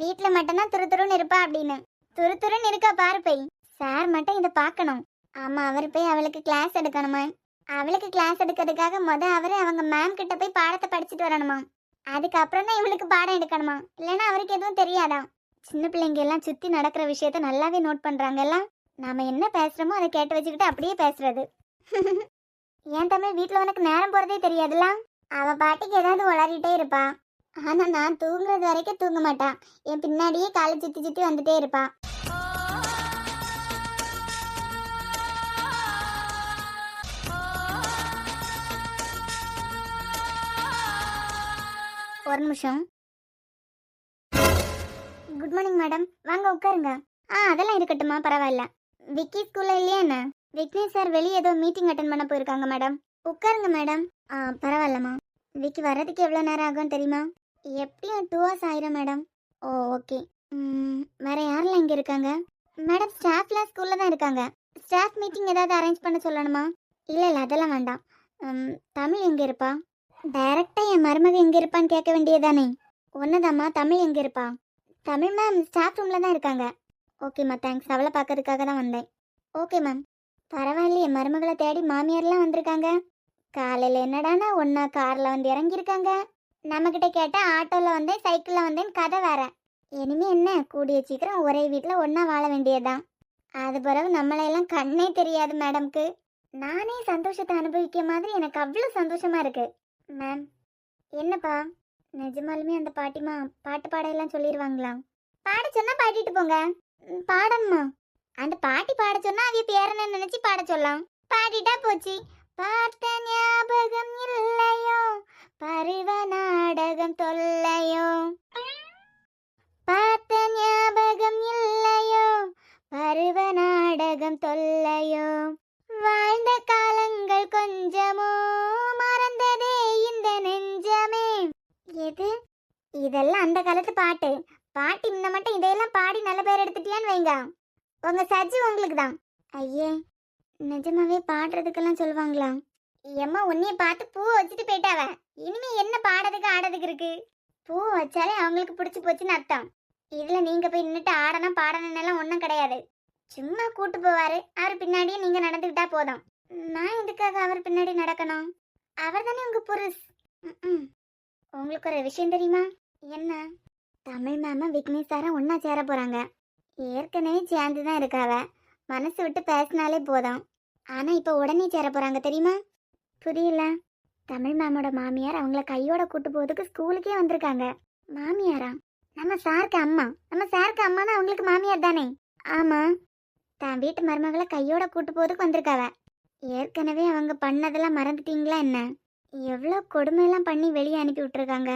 வீட்டுல மட்டும்தான் துருதுருன்னு இருப்பா அப்படின்னு. துருதுருன்னு இருக்கா பாரு போய். சார் மட்டும் இதை பார்க்கணும். ஆமா, அவர் போய் அவளுக்கு கிளாஸ் எடுக்கணுமா? அவளுக்கு கிளாஸ் எடுக்கிறதுக்காக அவரு அவங்க மேம் கிட்ட போய் பாடத்தை படிச்சுட்டு வரணுமா? அதுக்கப்புறம் தான் இவளுக்கு பாடம் எடுக்கணுமா? இல்லைன்னா அவருக்கு எதுவும் தெரியாதா? சின்ன பிள்ளைங்க எல்லாம் சுத்தி நடக்கிற விஷயத்த நல்லாவே நோட் பண்றாங்கல்ல. நாம என்ன பேசுறோமோ அதை கேட்டு வச்சுக்கிட்டு அப்படியே பேசுறது. ஏன் தமிழ், வீட்டுல உனக்கு நேரம் போறதே தெரியாதுல்ல? அவ பாட்டிக்கு ஏதாவது உளறிட்டே இருப்பா. ஆனா நான் தூங்குறது வரைக்கும் தூங்க மாட்டா, என் பின்னாடியே காலை சுத்தி சுத்தி வந்துட்டே இருப்பா. ஒரு நிமிஷம். குட் மார்னிங் மேடம், வாங்க உட்காருங்க. அதெல்லாம் இருக்கட்டுமா, பரவாயில்ல. விக்கி ஸ்கூல்ல இல்லையா என்ன? விக்னேஷ் சார் வெளியே ஏதோ மீட்டிங் அட்டன் பண்ண போயிருக்காங்க மேடம். உட்காருங்க மேடம். பரவாயில்லம்மா. விக்கி வர்றதுக்கு எவ்வளோ நேரம் ஆகும் தெரியுமா? எப்படியும் 2 hours ஆயிரும் மேடம். ஓ ஓகே. வேற யாரெல்லாம் இங்கே இருக்காங்க மேடம்? ஸ்டாஃப்லாம் ஸ்கூல்ல தான் இருக்காங்க. ஸ்டாஃப் மீட்டிங் ஏதாவது அரேஞ்ச் பண்ண சொல்லணுமா? இல்லை இல்லை, அதெல்லாம் வேண்டாம். தமிழ் எங்கே இருப்பா? டைரக்டாக என் மருமக எங்கே இருப்பான்னு கேட்க வேண்டியதானே? ஒன்றுதாம்மா, தமிழ் எங்கே இருப்பா? தமிழ் மேம் ஸ்டாஃப் ரூமில் தான் இருக்காங்க. ஓகேம்மா, தேங்க்ஸ். அவளை பார்க்கறதுக்காக தான் வந்தேன். Okay ma'am. பரவாயில்லையே, மருமகளை தேடி மாமியார்லாம் வந்திருக்காங்க. காலையில் என்னடானா ஒன்றா காரில் வந்து இறங்கியிருக்காங்க. நம்மக்கிட்ட கேட்டால் ஆட்டோவில் வந்தேன், சைக்கிளில் வந்தேன்னு கதை வேற. இனிமே என்ன, கூடிய சீக்கிரம் ஒரே வீட்டில் ஒன்றா வாழ வேண்டியதுதான். அது பிறகு நம்மளையெல்லாம் கண்ணே தெரியாது மேடம்க்கு. நானே சந்தோஷத்தை அனுபவிக்க மாதிரி எனக்கு அவ்வளோ சந்தோஷமாக இருக்கு. மேம். என்னப்பா? நிஜமாலுமே அந்த பாட்டிமா பாட்டு பாடையெல்லாம் சொல்லிடுவாங்களா? பாட சொன்னா பாடிட்டு போங்க. பாடணுமா? அந்த பாட்டி பாட சொன்னா அவிய பேரனை நினைச்சு பாட சொல்லலாம். பாடிட்டா போச்சு. பார்த்த ஞாபகம் இல்லையோ பருவ நாடகம் தொல்லையோ பார்த்த ஞாபகம் இல்லையோ பருவ நாடகம் தொல்லையோ வாழ்ந்த காலங்கள் கொஞ்சமோ மறந்ததே இந்த நெஞ்சமே. எது இதெல்லாம் அந்த காலத்து பாட்டு. பாட்டு இந்த மட்டும் இதையெல்லாம் பாடி நல்ல பேர் எடுத்துட்டியான்னு வைங்க, உங்க சஜ்ஜி உங்களுக்கு தான். ஐயே, நிஜமாவே பாடுறதுக்கெல்லாம் சொல்லுவாங்களா? எம்மா உன்னைய பார்த்து பூ வச்சுட்டு போயிட்டாவ. இனிமே என்ன பாடுறதுக்கு ஆடுறதுக்கு இருக்கு? பூ வச்சாலே அவங்களுக்கு பிடிச்சி போச்சுன்னு அர்த்தம். இதுல நீங்க போய் நின்றுட்டு ஆடணும் பாடணும்னு ஒன்றும் கிடையாது. சும்மா கூட்டு போவாரு, அவர் பின்னாடியே நீங்க நடந்துக்கிட்டா போதும். நான் எதுக்காக அவர் பின்னாடி நடக்கணும்? அவர் தானே உங்க புருஷ். உங்களுக்கு ஒரு விஷயம் தெரியுமா? என்ன? தமிழ் மேம விக்னேஷ் சாரும் ஒன்னா சேர போறாங்க. ஏற்கனவே சேர்ந்து தான் இருக்காவ. மனசு விட்டு பேசினாலே போதும். ஆனா இப்ப உடனே சேர போறாங்க தெரியுமா? புரியல. தமிழ் மேமோட மாமியார் அவங்கள கையோட கூட்டு போறதுக்கு ஸ்கூலுக்கே வந்திருக்காங்க. மாமியாரா? நம்ம சாருக்கு அம்மா. நம்ம சாருக்கு அம்மானா அவங்களுக்கு மாமியார் தானே? ஆமா. தான் வீட்டு மருமகளை கையோட கூட்டு போறதுக்கு வந்திருக்காவ. ஏற்கனவே அவங்க பண்ணதெல்லாம் மறந்துட்டீங்களா என்ன? எவ்வளோ கொடுமையெல்லாம் பண்ணி வெளியே அனுப்பி விட்டுருக்காங்க.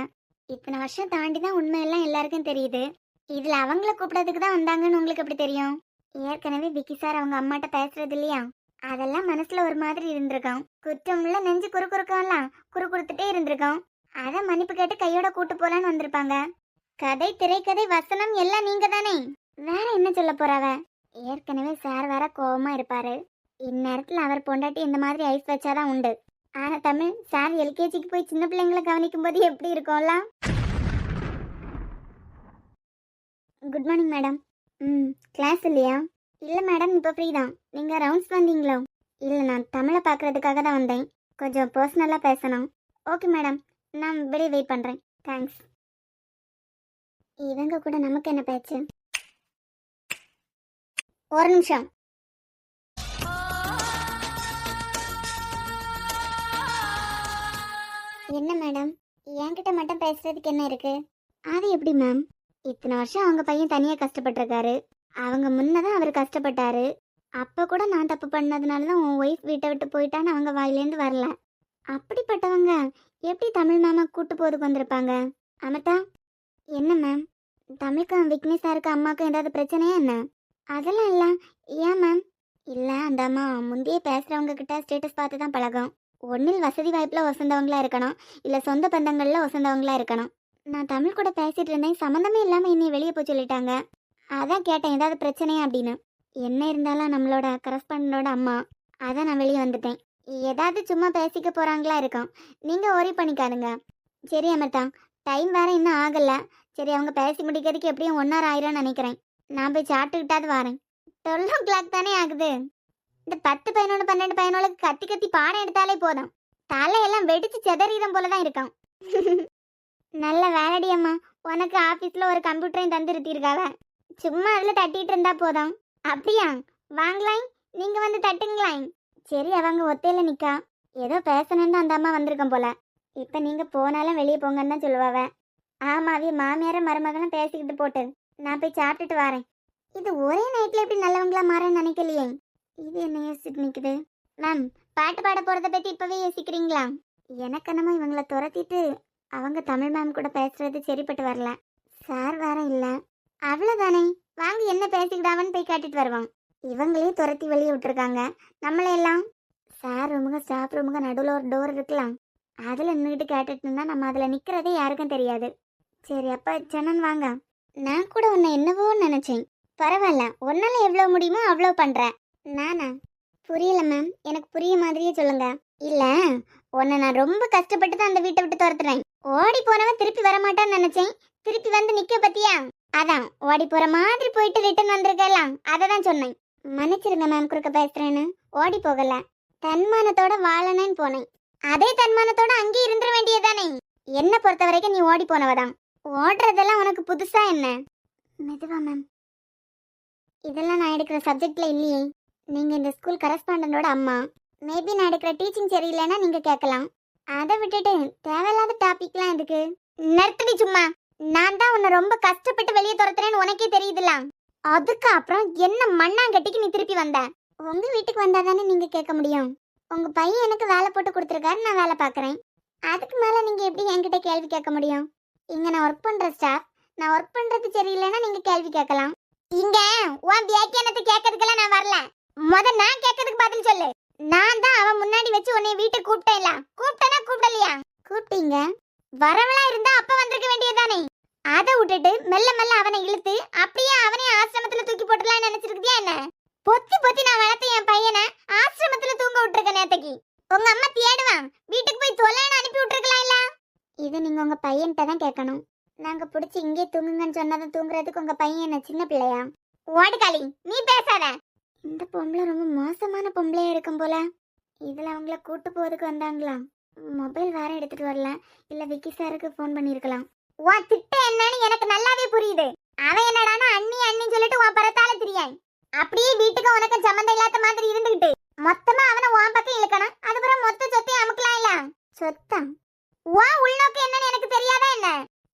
இத்தனை வருஷம் தாண்டி தான் உண்மையெல்லாம் எல்லாருக்கும் தெரியுது. இதுல அவங்கள கூப்பிடறதுக்கு தான் வந்தாங்கன்னு உங்களுக்கு எப்படி தெரியும்? ஏற்கனவே விக்கி சார் அவங்க அம்மாட்ட பேசுறது இல்லையா? அதெல்லாம் மனசுல ஒரு மாதிரி இருந்திருக்கோம். குற்றமுள்ள நெஞ்சு குறுக்கலாம் குறு கொடுத்துட்டே இருந்திருக்கோம். அத மன்னிப்பு கேட்டு கையோட கூட்டு போலான்னு வந்திருப்பாங்க. கதை, திரைக்கதை, வசனம் எல்லாம் நீங்க தானே. வேற என்ன சொல்ல போறாவ? ஏற்கனவே சார் வேற கோவமா இருப்பாரு. இந்நேரத்துல அவர் பொண்டாட்டி இந்த மாதிரி ஐஸ் வச்சாதான் உண்டு. ஆனா தமிழ் சார் எல்கேஜிக்கு போய் சின்ன பிள்ளைங்களை கவனிக்கும் போது எப்படி இருக்கும்ல? Good morning madam. கிளாஸ் இல்லையா? இல்லை மேடம், இப்போ ஃப்ரீ தான். நீங்கள் ரவுண்ட்ஸ் வந்தீங்களோ? இல்லை, நான் தமிழை பார்க்குறதுக்காக தான் வந்தேன். கொஞ்சம் பர்சனலாக பேசணும். ஓகே மேடம், நான் வெளியே வெயிட் பண்ணுறேன். தேங்க்ஸ். இவங்க கூட நமக்கு என்ன பேச்சு? ஒரு நிமிஷம். என்ன மேடம், என்கிட்ட மட்டும் பேசுறதுக்கு என்ன இருக்கு? அது எப்படி மேம்? இத்தனை வருஷம் அவங்க பையன் தனியாக கஷ்டப்பட்டிருக்காரு. அவங்க முன்னதான் அவர் கஷ்டப்பட்டாரு. அப்போ கூட நான் தப்பு பண்ணதுனால தான் உன் ஒய்ஃப் வீட்டை விட்டு போயிட்டான்னு அவங்க வாயிலேருந்து வரல. அப்படிப்பட்டவங்க எப்படி தமிழ் மேம கூட்டு போதுக்கு வந்திருப்பாங்க? அமதா, என்ன மேம்? தமிழுக்கும் விக்னேஷ் சாருக்கு அம்மாவுக்கும் ஏதாவது பிரச்சனையா என்ன? அதெல்லாம் இல்லை. ஏன் மேம்? இல்லை, அந்த அம்மா முந்தையே பேசுகிறவங்க கிட்ட ஸ்டேட்டஸ் பார்த்து தான் பழகும். ஒன்றில் வசதி வாய்ப்பில் வசந்தவங்களா இருக்கணும், இல்லை சொந்த பந்தங்களில் வசந்தவங்களா இருக்கணும். நான் தமிழ் கூட பேசிட்டு இருந்தேன், சம்மந்தமே இல்லாமல் என்னை வெளியே போய் சொல்லிட்டாங்க. அதான் கேட்டேன், ஏதாவது பிரச்சனையா அப்படின்னு. என்ன இருந்தாலும் நம்மளோட கரஸ்பாண்டோட அம்மா. அதான் நான் வெளியே வந்துட்டேன். ஏதாவது சும்மா பேசிக்க போகிறாங்களா இருக்கும். நீங்கள் ஒரி பண்ணிக்காதுங்க. சரி அமர்தா, டைம் வேற இன்னும் ஆகலை. சரி, அவங்க பேசி முடிக்கிறதுக்கு எப்படியும் 1 hour ஆயிரும்னு நினைக்கிறேன். நான் போய் சாப்பிட்டுக்கிட்டாது வரேன். 12 o'clock தானே ஆகுது. இந்த 10, 11, 12, 11 கத்தி கத்தி பாடம் எடுத்தாலே போதும். தலையெல்லாம் வெடிச்சு செதறீரம் போல தான் இருக்கும். நல்ல வேலடி அம்மா, உனக்கு ஆஃபீஸில் ஒரு கம்ப்யூட்டரையும் தந்துருத்திருக்காவ. சும்மா அதில் தட்டிட்டு இருந்தா போதும். அப்படியா? வாங்கலாய், நீங்கள் வந்து தட்டுங்களாய். சரி, அவங்க ஒத்தையில் நிற்கா. ஏதோ பேசணுன்னு தான் அந்த அம்மா வந்திருக்கோம் போல. இப்போ நீங்கள் போனாலும் வெளியே போங்கன்னு தான் சொல்லுவாவ. ஆமாவே மாமியார மருமகளும் பேசிக்கிட்டு போட்டு நான் போய் சாப்பிட்டுட்டு வரேன். இது ஒரே நைட்டில் எப்படி நல்லவங்களா மாறேன்னு நினைக்கலையே. இது என்ன யோசிச்சுட்டு நிற்குது? மேம், பாட்டு பாட போகிறத பற்றி இப்போவே யோசிக்கிறீங்களா? எனக்கு என்னமோ இவங்களை துரத்திட்டு அவங்க தமிழ் மேம் கூட பேசுறது சரிப்பட்டு வரல. சார் வேற இல்லை. அவ்வளோதானே, வாங்க என்ன பேசிக்கிடாவன்னு போய் கேட்டுட்டு வருவான். இவங்களையும் துரத்தி வெளியே விட்டுருக்காங்க. நம்மளையெல்லாம் சார் ரூமுக ஸ்டாஃப் ரூமுக நடுவில் ஒரு டோர் இருக்கலாம், அதில் நின்றுக்கிட்டு கேட்டுட்டு இருந்தா நம்ம அதில் நிற்கிறதே யாருக்கும் தெரியாது. சரி, அப்போ சென்னன் வாங்க. நான் கூட உன்னை என்னவோ நினச்சேன். பரவாயில்ல, உன்னால எவ்வளோ முடியுமோ அவ்வளோ பண்ணுறேன். நானா? புரியல மேம், எனக்கு புரிய மாதிரியே சொல்லுங்க. இல்லை, உன்னை நான் ரொம்ப கஷ்டப்பட்டு தான் அந்த வீட்டை விட்டு துரத்துறேன். ஓடி போனவன் திருப்பி வரமாட்டான்னு நினச்சேன். திருப்பி வந்து நிற்க பத்தியா? அதான் ஓடி போற மாதிரி போயிட்டு ரிட்டர்ன் வந்திருக்கலாம். அதை தான் சொன்னேன். மன்னிச்சிருங்க மேம், குறுக்க பேசுறேன்னு. ஓடி போகல, தன்மானத்தோட வாழணும்னு போனேன். அதே தன்மானத்தோட அங்கே இருந்துட வேண்டியதானே. என்ன பொறுத்த வரைக்கும் நீ ஓடி போனவதான். ஓடுறதெல்லாம் உனக்கு புதுசா என்ன? மெதுவா மேம், இதெல்லாம் நான் எடுக்கிற சப்ஜெக்ட்ல இல்லையே. நீங்க இந்த ஸ்கூல் கரஸ்பாண்டோட அம்மா. மேபி நான் எடுக்கிற டீச்சிங் சரியில்லைன்னா நீங்க கேட்கலாம். அதை விட்டுட்டு தேவையில்லாத டாபிக்லாம் எதுக்கு? நிறுத்தடி சும்மா. நான் தான் உன்னை ரொம்ப கஷ்டப்பட்டு வெளியே துரத்துறேன்னு உனக்கே தெரியுதுல. அதுக்கு அப்புறம் என்ன மண்ணாங்கட்டிக்கு நீ திருப்பி வந்த? உங்க வீட்டுக்கு வந்தாதானே நீங்க கேட்க முடியும். உங்க பையன் எனக்கு வேலை போட்டு கொடுத்துருக்காரு, நான் வேலை பார்க்குறேன். அதுக்கு மேல நீங்க எப்படி என்கிட்ட கேள்வி கேட்க முடியும்? இங்க நான் ஒர்க் பண்ற ஸ்டாஃப். நான் ஒர்க் பண்றது சரியில்லைன்னா நீங்க கேள்வி கேட்கலாம். இங்க உன் வியாக்கியானத்தை கேட்கறதுக்கெல்லாம் நான் வரல. நான் கேட்கறதுக்கு பதில் சொல்லு. நான் தான் அவன் முன்னாடி வச்சு உன்னை வீட்டுக்கு கூப்பிட்டேன்ல. கூப்பிட்டனா கூப்பிடலையா? கூப்பிட்டீங்க. வரவளா இருந்தா அப்ப வந்திருக்க வேண்டியதானே. அதை விட்டுட்டு மெல்ல மெல்ல அவனை இழுத்து அப்படியே அவனே ஆசிரமத்துல தூக்கி போட்டுலாம்னு நினைச்சிருக்கியா என்ன? பொத்தி பொத்தி நான் வளர்த்த என் பையனை ஆசிரமத்துல தூங்க விட்டுருக்க நேத்தைக்கு. உங்க அம்மா தேடுவான், வீட்டுக்கு போய் தொலைன்னு அனுப்பி விட்டுருக்கலாம் இல்ல? இது நீங்க உங்க பையன்கிட்ட தான் கேட்கணும். நாங்க பிடிச்சி இங்கே தூங்குங்கன்னு சொன்னதும் தூங்குறதுக்கு உங்க பையன் என்ன சின்ன பிள்ளையா? ஓடுகாளி, நீ பேசாத. இந்த பொம்பளை ரொம்ப மோசமான பொம்பளையா இருக்கும் போல. இதுல அவங்கள கூட்டு போறதுக்கு வந்தாங்களா? மொபைல் வேற எடுத்துட்டு வரல. இல்ல விக்கி சாருக்கு ஃபோன் பண்ணிருக்கலாம். உன் திட்ட என்னன்னு எனக்கு நல்லாவே புரியுது. அவன் என்னடானா அண்ணி அண்ணின்னு சொல்லிட்டு உன் பரத்தால திரியான். அப்படியே வீட்டுக்கு உனக்கு சம்மந்தம் இல்லாத மாதிரி இருந்துகிட்டு மொத்தமா அவனை உன் பக்கம் இழுக்கணும். அதுக்கப்புறம் மொத்த சொத்தையும் அமுக்கலாம் இல்ல? சொத்தா? உன் உள்நோக்கு என்னன்னு எனக்கு தெரியாதா என்ன?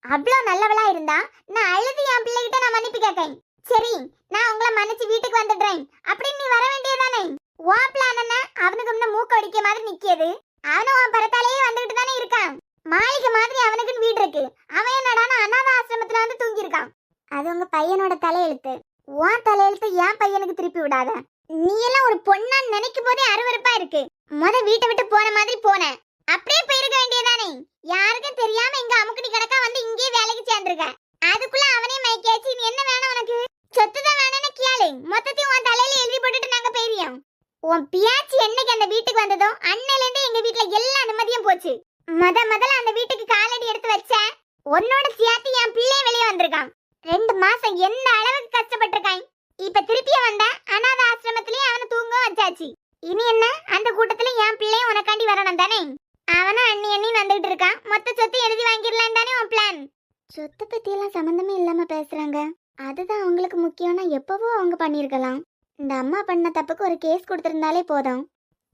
அவ்வளோ நல்லவளா இருந்தா நான் அழுது என் பிள்ளைகிட்ட நான் மன்னிப்பு கேட்கேன். சரி, நான் உங்களை மன்னிச்சு வீட்டுக்கு வந்துடுறேன் அப்படின்னு நீ வர வேண்டியதானே? உன் பிளான் என்ன? அவனுக்கு முன்ன மூக்க அடிக்க மாதிரி நிக்கியது. அவனும் உன் பரத்தாலேயே வந்துகிட்டு தானே இருக்கான். மாளிகை மாதிரி அவனுக்குன்னு வீடு இருக்கு. அவன் என்னடானா அநாத ஆசிரமத்துல வந்து தூங்கி இருக்கான். அது உங்க பையனோட தலையெழுத்து. உன் தலையெழுத்து என் பையனுக்கு திருப்பி விடாத. நீ எல்லாம் ஒரு பொண்ணான்னு நினைக்கும் போதே அருவருப்பா இருக்கு. வீட்டை விட்டு போன மாதிரி போன அப்படியே போயிருக்க வேண்டியதானே. யாருக்கும் தெரியாம இங்க அமுக்குடி கணக்கா வந்து இங்கே வேலைக்கு சேர்ந்திருக்க. அதுக்குள்ள அவனே மைக்கேச்சு. நீ என்ன வேணும் உனக்கு? சொத்துதான் வேணும்னு கேளு. மொத்தத்தையும் உன் தலையில எழுதி போட்டுட்டு நாங்க போயிருவோம். உன் பியாச்சி என்னைக்கு அந்த வீட்டுக்கு வந்ததோ அன்னையில இருந்தே எங்க வீட்டுல எல்லா நிம்மதியும் போச்சு. முதல்ல அந்த வீட்டுக்கு காலடி எடுத்து வச்ச உன்னோட சேர்த்து என் பிள்ளைய வெளியே வந்திருக்கான். 2 மாசம் எந்த அளவுக்கு கஷ்டப்பட்டிருக்கான். இப்ப திருப்பிய வந்த அநாத ஆசிரமத்திலேயே அவனை தூங்க வச்சாச்சு. இனி என்ன? அந்த கூட்டத்துல என் பிள்ளைய உனக்காண்டி வரணும் தானே? அவனும் அண்ணி அண்ணின்னு வந்துகிட்டு இருக்கான். மொத்த சொத்து எழுதி வாங்கிடலாம் தானே உன் பிளான்? சொத்தை பத்தி எல்லாம் சம்பந்தமே இல்லாம பேசுறாங்க. அதுதான் அவங்களுக்கு முக்கியம்னா எப்பவோ அவங்க பண்ணிருக்கலாம். இந்த அம்மா பண்ண தப்புக்கு ஒரு கேஸ் கொடுத்திருந்தாலே போதும்.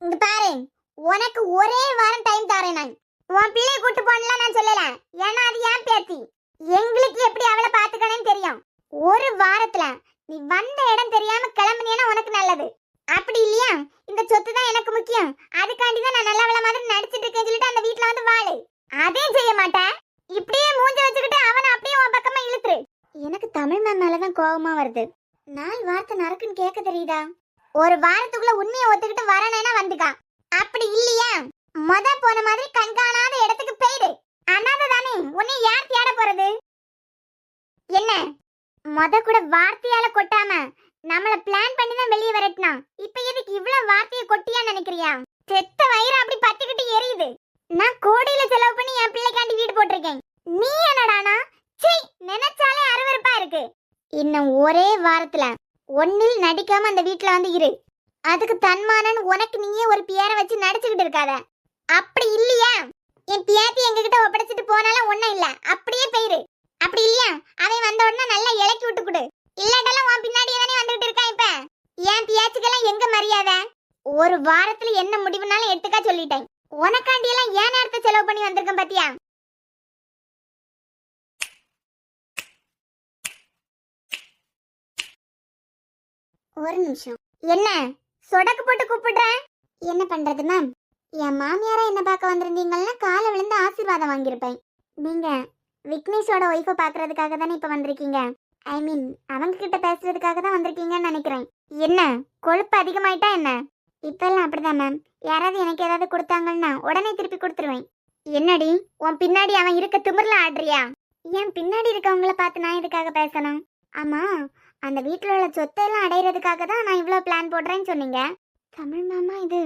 இங்க பாரு, உனக்கு ஒரே வாரம் டைம் தரேன். நான் உன் பிள்ளைய கூட்டு போனலாம் நான் சொல்லல. ஏன்னா அது ஏன் பேத்தி. எங்களுக்கு எப்படி அவளை பாத்துக்கணும்னு தெரியும். ஒரு வாரத்துல நீ வந்த இடம் தெரியாம கிளம்புனீன்னா உனக்கு நல்லது. அப்படி இல்லையா? இந்த சொத்து தான் எனக்கு முக்கியம், அதுக்காண்டி தான் நான் நல்லவள மாதிரி நடிச்சிட்டு இருக்கேன்னு சொல்லிட்டு அந்த வீட்டுல வந்து வாழு. அதே செய்ய மாட்டேன். இப்படியே மூஞ்ச வச்சுக்கிட்டு அவனை அப்படியே உன் பக்கமா இழுத்துரு. எனக்கு தமிழ் மேம் மேலதான் கோபமா வருது. 4 வார்த்தை நறுக்குன்னு கேட்க தெரியுதா? ஒரு வாரத்துக்குள்ள உண்மையை ஒத்துக்கிட்டு வரணும்னா வந்துக்கா. அப்படி இல்லையா போன மாதிரி கண்காணாத இடத்துக்கு போயிரு. அனாதை தானே, உன்னை யார் தேட போறது? என்ன கூட வார்த்தையால கொட்டாம நம்மள பிளான் பண்ணி தான் வெளியே வரட்டினா. இப்ப எதுக்கு இவ்வளவு வார்த்தையை கொட்டியா நினைக்கிறியா? செத்த வயிறு அப்படி பத்திக்கிட்டு எரியுது. நான் கோடியில செலவு பண்ணி என் பிள்ளைக்காண்டி வீடு போட்டிருக்கேன். நீ என்னடானா சீ, நினைச்சாலே அருவருப்பா இருக்கு. இன்னும் ஒரே வாரத்துல ஒன்னில் நடிக்காம அந்த வீட்டுல வந்து இரு. அதுக்கு தன்மானன் உனக்கு நீயே ஒரு பேரை வச்சு நடிச்சுக்கிட்டு இருக்காத. அப்படி இல்லையா என் பியாத்தி எங்ககிட்ட ஒப்படைச்சிட்டு போனாலும் ஒண்ணும் இல்ல, அப்படியே போயிரு. அப்படி இல்லையா அவன் வந்த உடனே நல்லா இலக்கி விட்டு கொடு. இல்லாட்டெல்லாம் உன் பின்னாடியே தானே வந்துகிட்டு இருக்கான். இப்ப என் பியாச்சுக்கெல்லாம் எங்க மரியாதை? ஒரு வாரத்துல என்ன முடிவுனாலும் எடுத்துக்கா சொல்லிட்டேன். உனக்காண்டி எல்லாம் ஏன் நேரத்தை செலவு பண்ணி வந்திருக்கேன் பாத்தியா? ஒரு நிமிஷம். என்ன சொடக்கு போட்டு கூப்பிடுறேன்? என்ன பண்றது மேம்? என் மாமியாரா என்ன பார்க்க வந்திருந்தீங்கன்னா காலை விழுந்து ஆசீர்வாதம் வாங்கியிருப்பேன். நீங்க விக்னேஷோட ஒய்ஃபை பார்க்கறதுக்காக தானே இப்ப வந்திருக்கீங்க. ஐ மீன் அவங்க கிட்ட பேசுறதுக்காக தான் வந்திருக்கீங்கன்னு நினைக்கிறேன். என்ன கொழுப்பு அதிகமாயிட்டா என்ன? இப்பெல்லாம் அப்படிதான் மேம். யாராவது எனக்கு ஏதாவது கொடுத்தாங்கன்னா உடனே திருப்பி கொடுத்துருவேன். என்னடி உன் பின்னாடி அவன் இருக்க திமிர்ல ஆடுறியா? என் பின்னாடி இருக்கவங்கள பார்த்து நான் இதுக்காக பேசணும்? ஆமா, அந்த வீட்டில் உள்ள சொத்தையெல்லாம் அடையிறதுக்காக தான் நான் இவ்வளோ பிளான் போடுறேன்னு சொன்னீங்க. தமிழ் மேமா இது?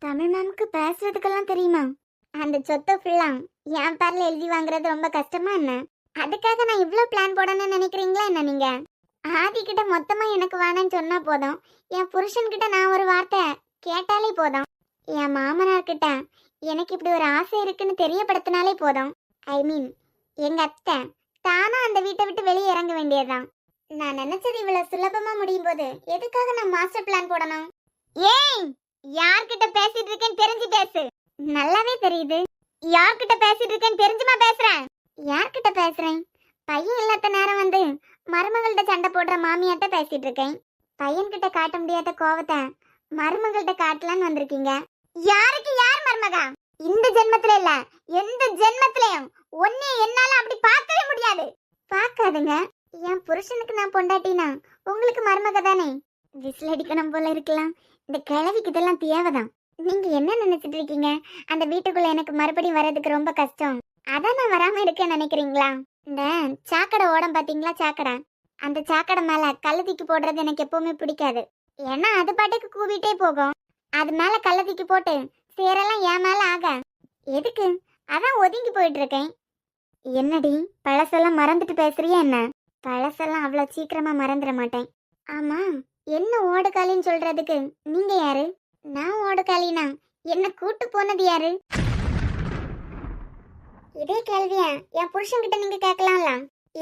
தமிழ் மேமுக்கு பேசுறதுக்கெல்லாம் தெரியுமா? அந்த சொத்தை ஃபுல்லா என் பேர்ல எழுதி வாங்குறது ரொம்ப கஷ்டமா என்ன? அதுக்காக நான் இவ்வளோ பிளான் போடணும்னு நினைக்கிறீங்களா என்ன நீங்க? ஆதி கிட்ட மொத்தமா எனக்கு வேணான்னு சொன்னா போதும். என் புருஷன்கிட்ட நான் ஒரு வார்த்தை கேட்டாலே போதும். என் மாமனார் கிட்ட எனக்கு இப்படி ஒரு ஆசை இருக்குன்னு தெரியப்படுத்தினாலே போதும். ஐ மீன் எங்க அத்தை தானா அந்த வீட்டை விட்டு வெளியே இறங்க வேண்டியதுதான். நான் நினைச்சது இவ்வளவு சுலபமா முடியும் போது எதுக்காக நான் மாஸ்டர் பிளான் போடணும்? ஏய், யார்கிட்ட பேசிட்டு இருக்கேன்னு தெரிஞ்சு பேசு. நல்லாவே தெரியுது யார்கிட்ட பேசிட்டு இருக்கேன்னு தெரிஞ்சுமா பேசுறேன். யார்கிட்ட பேசுறேன்? பையன் இல்லாத நேரம் வந்து மருமகள்கிட்ட சண்டை போடுற மாமியார்ட்ட பேசிட்டு இருக்கேன். பையன்கிட்ட காட்ட முடியாத கோவத்தை மருமகள்கிட்ட காட்டலான்னு வந்திருக்கீங்க. யாருக்கு யார் மருமகா? இந்த ஜென்மத்துல இல்ல, எந்த ஜென்மத்திலயும் ஒன்னே என்னால அப்படி பார்க்கவே முடியாது. பார்க்காதுங்க. என் புருஷனுக்கு நான் பொண்டாட்டினா உங்களுக்கு மருமக தானே. விசில் அடிக்கணும் போல இருக்கலாம். இந்த கிழவிக்கு இதெல்லாம் தேவைதான். நீங்க என்ன நினைச்சிட்டு இருக்கீங்க? அந்த வீட்டுக்குள்ள எனக்கு மறுபடியும் வர்றதுக்கு ரொம்ப கஷ்டம், அதான் நான் வராம இருக்கேன்னு நினைக்கிறீங்களா? இந்த சாக்கடை ஓடம் பாத்தீங்களா, சாக்கடை, அந்த சாக்கடை மேல கல்ல தூக்கி போடுறது எனக்கு எப்பவுமே பிடிக்காது. ஏன்னா அது பாட்டுக்கு கூவிட்டே போகும். அது மேல கல்ல தூக்கி போட்டு சேரெல்லாம் என் மேல ஆக எதுக்கு? அதான் ஒதுங்கி போயிட்டு இருக்கேன். என்னடி பழசெல்லாம் மறந்துட்டு பேசுறியா என்ன? பழசெல்லாம் அவ்வளவு சீக்கிரமா மறந்துட மாட்டேன். ஆமா, என்ன ஓடுகாலின்னு சொல்றதுக்கு நீங்க யாரு? நான் ஓடுகாலினா என்ன கூட்டு போனது யாரு? இதே கேள்வியா என் புருஷன்கிட்ட நீங்க கேட்கலாம்ல.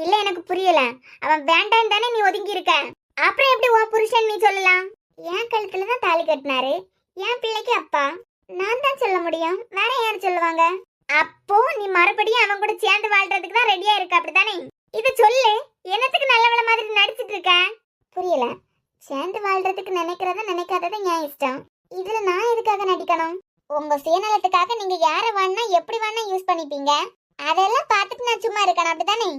இல்ல எனக்கு புரியல. அவன் வேண்டாம் தானே நீ ஒதுங்கி இருக்க. அப்புறம் எப்படி உன் புருஷன் நீ சொல்லலாம்? என் கழுத்துல தான் தாலி கட்டினாரு, என் பிள்ளைக்கு அப்பா. நான் தான் சொல்ல முடியும், வேற யார் சொல்லுவாங்க? அப்போ நீ மறுபடியும் அவன் கூட சேர்ந்து வாழ்றதுக்கு தான் ரெடியா இருக்க, அப்படித்தானே? இது சொல்லு. என்னத்துக்கு நல்லவள மாதிரி நடிச்சிட்டு இருக்க? புரியல. சேர்ந்து வாழ்றதுக்கு நினைக்கிறத நினைக்காதது என் இஷ்டம். இதுல நான் எதுக்காக நடிக்கணும்? உங்க சுயநலத்துக்காக நீங்க யார வேணா எப்படி வேணா யூஸ் பண்ணிப்பீங்க. அதெல்லாம் பார்த்துட்டு நான் சும்மா இருக்கணும், அப்படித்தானே?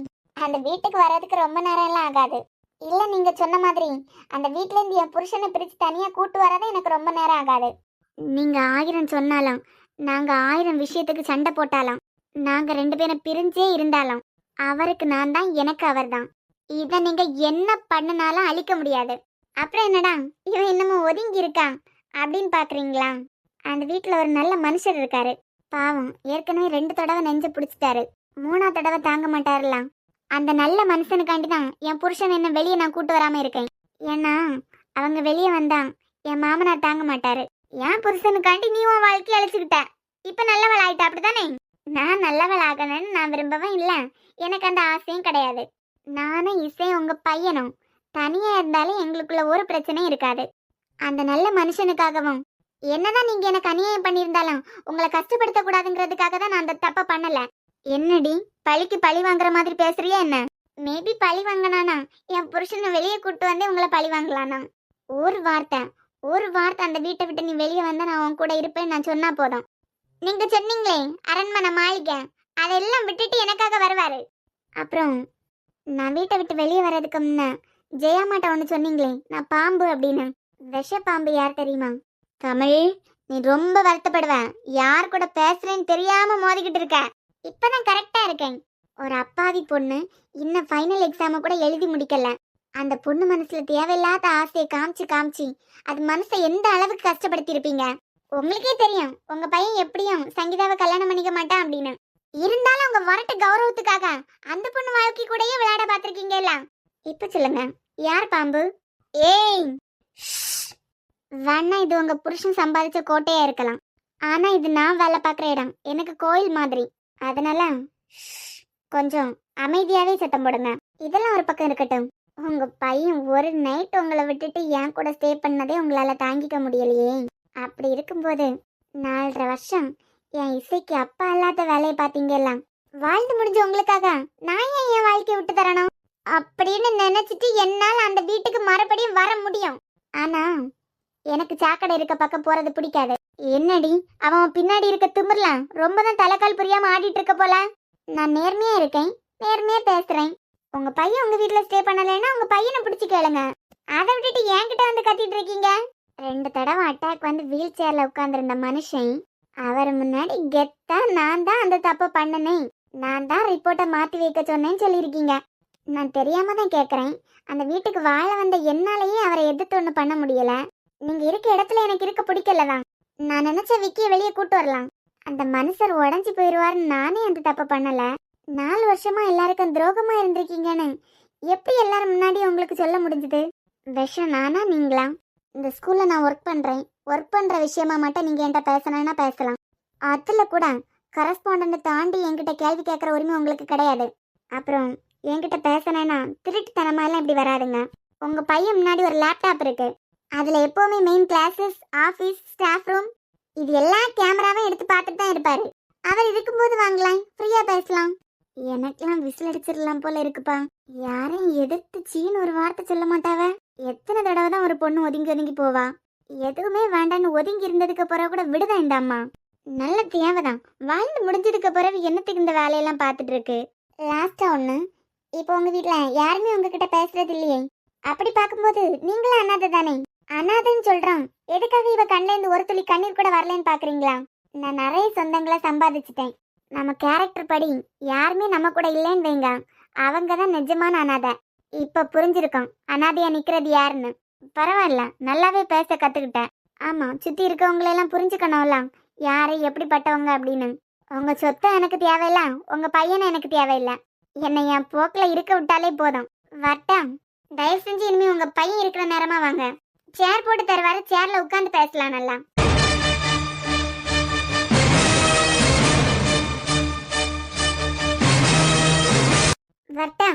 அந்த வீட்டுக்கு வர்றதுக்கு ரொம்ப நேரம் எல்லாம் ஆகாது. இல்ல நீங்க சொன்ன மாதிரி அந்த வீட்ல இருந்து என் புருஷனை பிரிச்சு தனியா கூட்டு வரதே எனக்கு ரொம்ப நேரம் ஆகாது. நீங்க 1000 சொன்னாலும், நாங்க 1000 விஷயத்துக்கு சண்டை போட்டாலும், நாங்க 2 பேரும் பிரிஞ்சே இருந்தாலும் அவருக்கு நான் தான், எனக்கு அவர் தான். இத நீங்க என்ன பண்ணினாலும் அழிக்க முடியாது. அப்புறம் என்னடா இவன் இன்னமும் ஒதுங்கி இருக்கான் அப்படின்னு பாக்குறீங்களா? அந்த வீட்டுல ஒரு நல்ல மனுஷர் இருக்காரு. பாவம், ஏற்கனவே 2 தடவை நெஞ்சு பிடிச்சிட்டாரு. 3ஆவது தடவை தாங்க மாட்டாருலாம். அந்த நல்ல மனுஷனுக்காண்டி தான் என் புருஷன் என்ன வெளியே நான் கூட்டு வராம இருக்கேன். ஏன்னா அவங்க வெளியே வந்தா என் மாமனார் தாங்க மாட்டாரு. என் புருஷனுக்காண்டி நீ உன் வாழ்க்கையை அழிச்சுக்கிட்ட. இப்ப நல்லவள் ஆயிட்ட, அப்படித்தானே? நான் நல்லவள் ஆகணும்னு நான் விரும்பவும் இல்ல, எனக்கு அந்த ஆசையும் கிடையாது. நானும் இசை உங்க பையனும் தனியா இருந்தாலும் எங்களுக்குள்ள ஒரு பிரச்சனையும் இருக்காது. அந்த நல்ல மனுஷனுக்காகவும் என்னதான் நீங்க எனக்கு அநியாயம் பண்ணியிருந்தாலும் உங்களை கஷ்டப்படுத்த கூடாதுங்கிறதுக்காக தான் நான் அந்த தப்ப பண்ணல. என்னடி பழிக்கு பழி வாங்குற மாதிரி பேசுறியா என்ன? மேபி பழி வாங்கினானா என் புருஷனை வெளியே கூட்டு வந்து உங்களை பழி வாங்கலானா? ஒரு வார்த்தை அந்த வீட்டை விட்டு நீ வெளியே வந்தா நான் உன் கூட இருப்பேன்னு நான் சொன்னா போதும். நீங்க சொன்னீங்களே அரண்மனை மாளிகை, அதெல்லாம் விட்டுட்டு எனக்காக வருவாரு. அப்புறம் நான் வீட்டை விட்டு வெளியே வர்றதுக்கு முன்ன ஜெயாமாட்ட ஒன்று சொன்னீங்களே நான் பாம்பு அப்படின்னு. விஷ பாம்பு யார் தெரியுமா? தமிழ், நீ ரொம்ப வருத்தப்படுவ. யார் கூட பேசுறேன்னு தெரியாம மோதிக்கிட்டு இருக்க. இப்பதான் கரெக்டா இருக்கேன். ஒரு அப்பாவி பொண்ணு இன்னும் ஃபைனல் எக்ஸாம கூட எழுதி முடிக்கல. அந்த பொண்ணு மனசுல தேவையில்லாத ஆசையை காமிச்சு அது மனசை எந்த அளவுக்கு கஷ்டப்படுத்தி இருப்பீங்க. உங்களுக்கே தெரியும் உங்க பையன் எப்படியும் சங்கீதாவை கல்யாணம் பண்ணிக்க மாட்டான் அப்படின்னு. இருந்தாலும் உங்க வரட்டு கௌரவத்துக்காக அந்த பொண்ணு வாழ்க்கை கூடயே விளையாட பார்த்திருக்கீங்க எல்லாம். இப்ப சொல்லுங்க, யார் பாம்பு? ஏய், வேணா இது உங்க புருஷன் சம்பாதிச்ச கோட்டையா இருக்கலாம், ஆனா இது நான் வேலை பார்க்குற இடம், எனக்கு கோயில் மாதிரி. அதனால கொஞ்சம் அமைதியாவே சத்தம் போடுங்க. இதெல்லாம் ஒரு பக்கம் இருக்கட்டும். உங்க பையன் ஒரு நைட் உங்களை விட்டுட்டு என் கூட ஸ்டே பண்ணதே உங்களால தாங்கிக்க முடியலையே. அப்படி இருக்கும்போது 4.5 வருஷம் என் இசைக்கு அப்பா இல்லாத வேலையை பார்த்தீங்கல்லாம். வாழ்ந்து முடிஞ்ச உங்களுக்காக நான் ஏன் என் வாழ்க்கையை விட்டு தரணும் அப்படின்னு நினைச்சிட்டு என்னால் அந்த வீட்டுக்கு மறுபடியும் வர முடியும். ஆனா எனக்கு சாக்கடை இருக்க பக்கம் போறது பிடிக்காது. என்னடி அவன் பின்னாடி இருக்க திமிரலாம் ரொம்ப தான் தலைக்கால் புரியாம ஆடிட்டு இருக்க போல. நான் நேர்மையா இருக்கேன், நேர்மையா பேசுறேன். உங்க பையன் உங்க வீட்டுல ஸ்டே பண்ணலைன்னா உங்க பையனை பிடிச்சி கேளுங்க. அதை விட்டுட்டு என்கிட்ட வந்து கத்திட்டு இருக்கீங்க. 2 தடவை அட்டாக் வந்து வீல் சேர்ல உட்கார்ந்துருந்த மனுஷன் அவர் முன்னாடி கெத்தா நான் தான் அந்த தப்பை பண்ணனேன், நான் தான் ரிப்போர்ட்டை மாத்தி வைக்க சொன்னேன்னு சொல்லியிருக்கீங்க. நான் தெரியாம தான் கேட்குறேன். அந்த வீட்டுக்கு வாழ வந்த என்னாலேயே அவரை எதிர்த்து ஒன்று பண்ண முடியல. நீங்க இருக்க இடத்துல எனக்கு இருக்க பிடிக்கலதான். நான் நினைச்ச விக்கிய வெளியே கூட்டு வரலாம். அந்த மனுஷர் உடஞ்சி போயிடுவாருன்னு நானே அந்த தப்பை பண்ணல. 4 வருஷமா எல்லாருக்கும் துரோகமா இருந்திருக்கீங்கன்னு எப்படி எல்லாரும் முன்னாடி உங்களுக்கு சொல்ல முடிஞ்சது? விஷம் நானா நீங்களா? இந்த ஸ்கூல்ல நான் ஒர்க் பண்ற விஷயமா மட்டும் நீங்க என்கிட்ட பேசணும்னா பேசலாம். அதுல கூட கரஸ்பாண்டன்ட் தாண்டி என்கிட்ட கேள்வி கேட்கற உரிமை உங்களுக்கு கிடையாது. அப்புறம் என்கிட்ட பேசணும்னா திருட்டுத்தனமா எல்லாம் இப்படி வராதுங்க. உங்க பையன் முன்னாடி ஒரு லேப்டாப் இருக்கு, அதுல எப்பவுமே main classes, office, staff room இது எல்லா கேமராவும் எடுத்து பார்த்துட்டு தான் இருப்பாரு. அவர் இருக்கும்போது வாங்கலாம், ஃப்ரீயா பேசலாம். எனக்கெல்லாம் விசில் அடிச்சிடலாம் போல இருக்குப்பா. யாரையும் எதிர்த்து சீன்னு ஒரு வார்த்தை சொல்ல மாட்டாவ. எத்தனை தடவை தான் ஒரு பொண்ணு ஒதுங்கி போவா. எதுவுமே வேண்டான்னு ஒதுங்கி இருந்ததுக்கு பிறகு கூட விடுதா இந்த அம்மா. நல்ல தேவைதான். வாழ்ந்து முடிஞ்சதுக்கு பிறகு என்னத்துக்கு இந்த வேலையெல்லாம் பார்த்துட்டு இருக்கு. லாஸ்டா ஒண்ணு, இப்போ உங்க வீட்ல யாருமே உங்ககிட்ட பேசுறது இல்லையே? அப்படி பார்க்கும்போது நீங்களும் அனாதை தானே? அனாதைன்னு சொல்றோம், எதுக்காக இவ கண்ணுல இருந்து ஒரு துளி கண்ணீர் கூட வரலன்னு பாக்குறீங்களா? நான் நிறைய சொந்தங்களை சம்பாதிச்சிட்டேன். நம்ம கேரக்டர் படி யாருமே நம்ம கூட இல்லைன்னு வைங்க, அவங்க தான் நிஜமான அனாதை. இப்ப புரிஞ்சிருக்கோம் அனாதையா நிக்கிறது யாருன்னு. பரவாயில்ல, நல்லாவே பேச கத்துக்கிட்டேன். ஆமா, சுத்தி இருக்கவங்களெல்லாம் புரிஞ்சுக்கணும்ல யாரை எப்படிப்பட்டவங்க அப்படின்னு. உங்க சொத்தை எனக்கு தேவையில்ல, உங்க பையனை எனக்கு தேவையில்லை. என்னை என் போக்கில் இருக்க விட்டாலே போதும். வரட்டா? தயவு செஞ்சு இனிமே உங்க பையன் இருக்கிற நேரமா வாங்க. சேர் போட்டு தருவாரு, சேர்ல உட்காந்து பேசலாம் நல்லா. வரட்டா?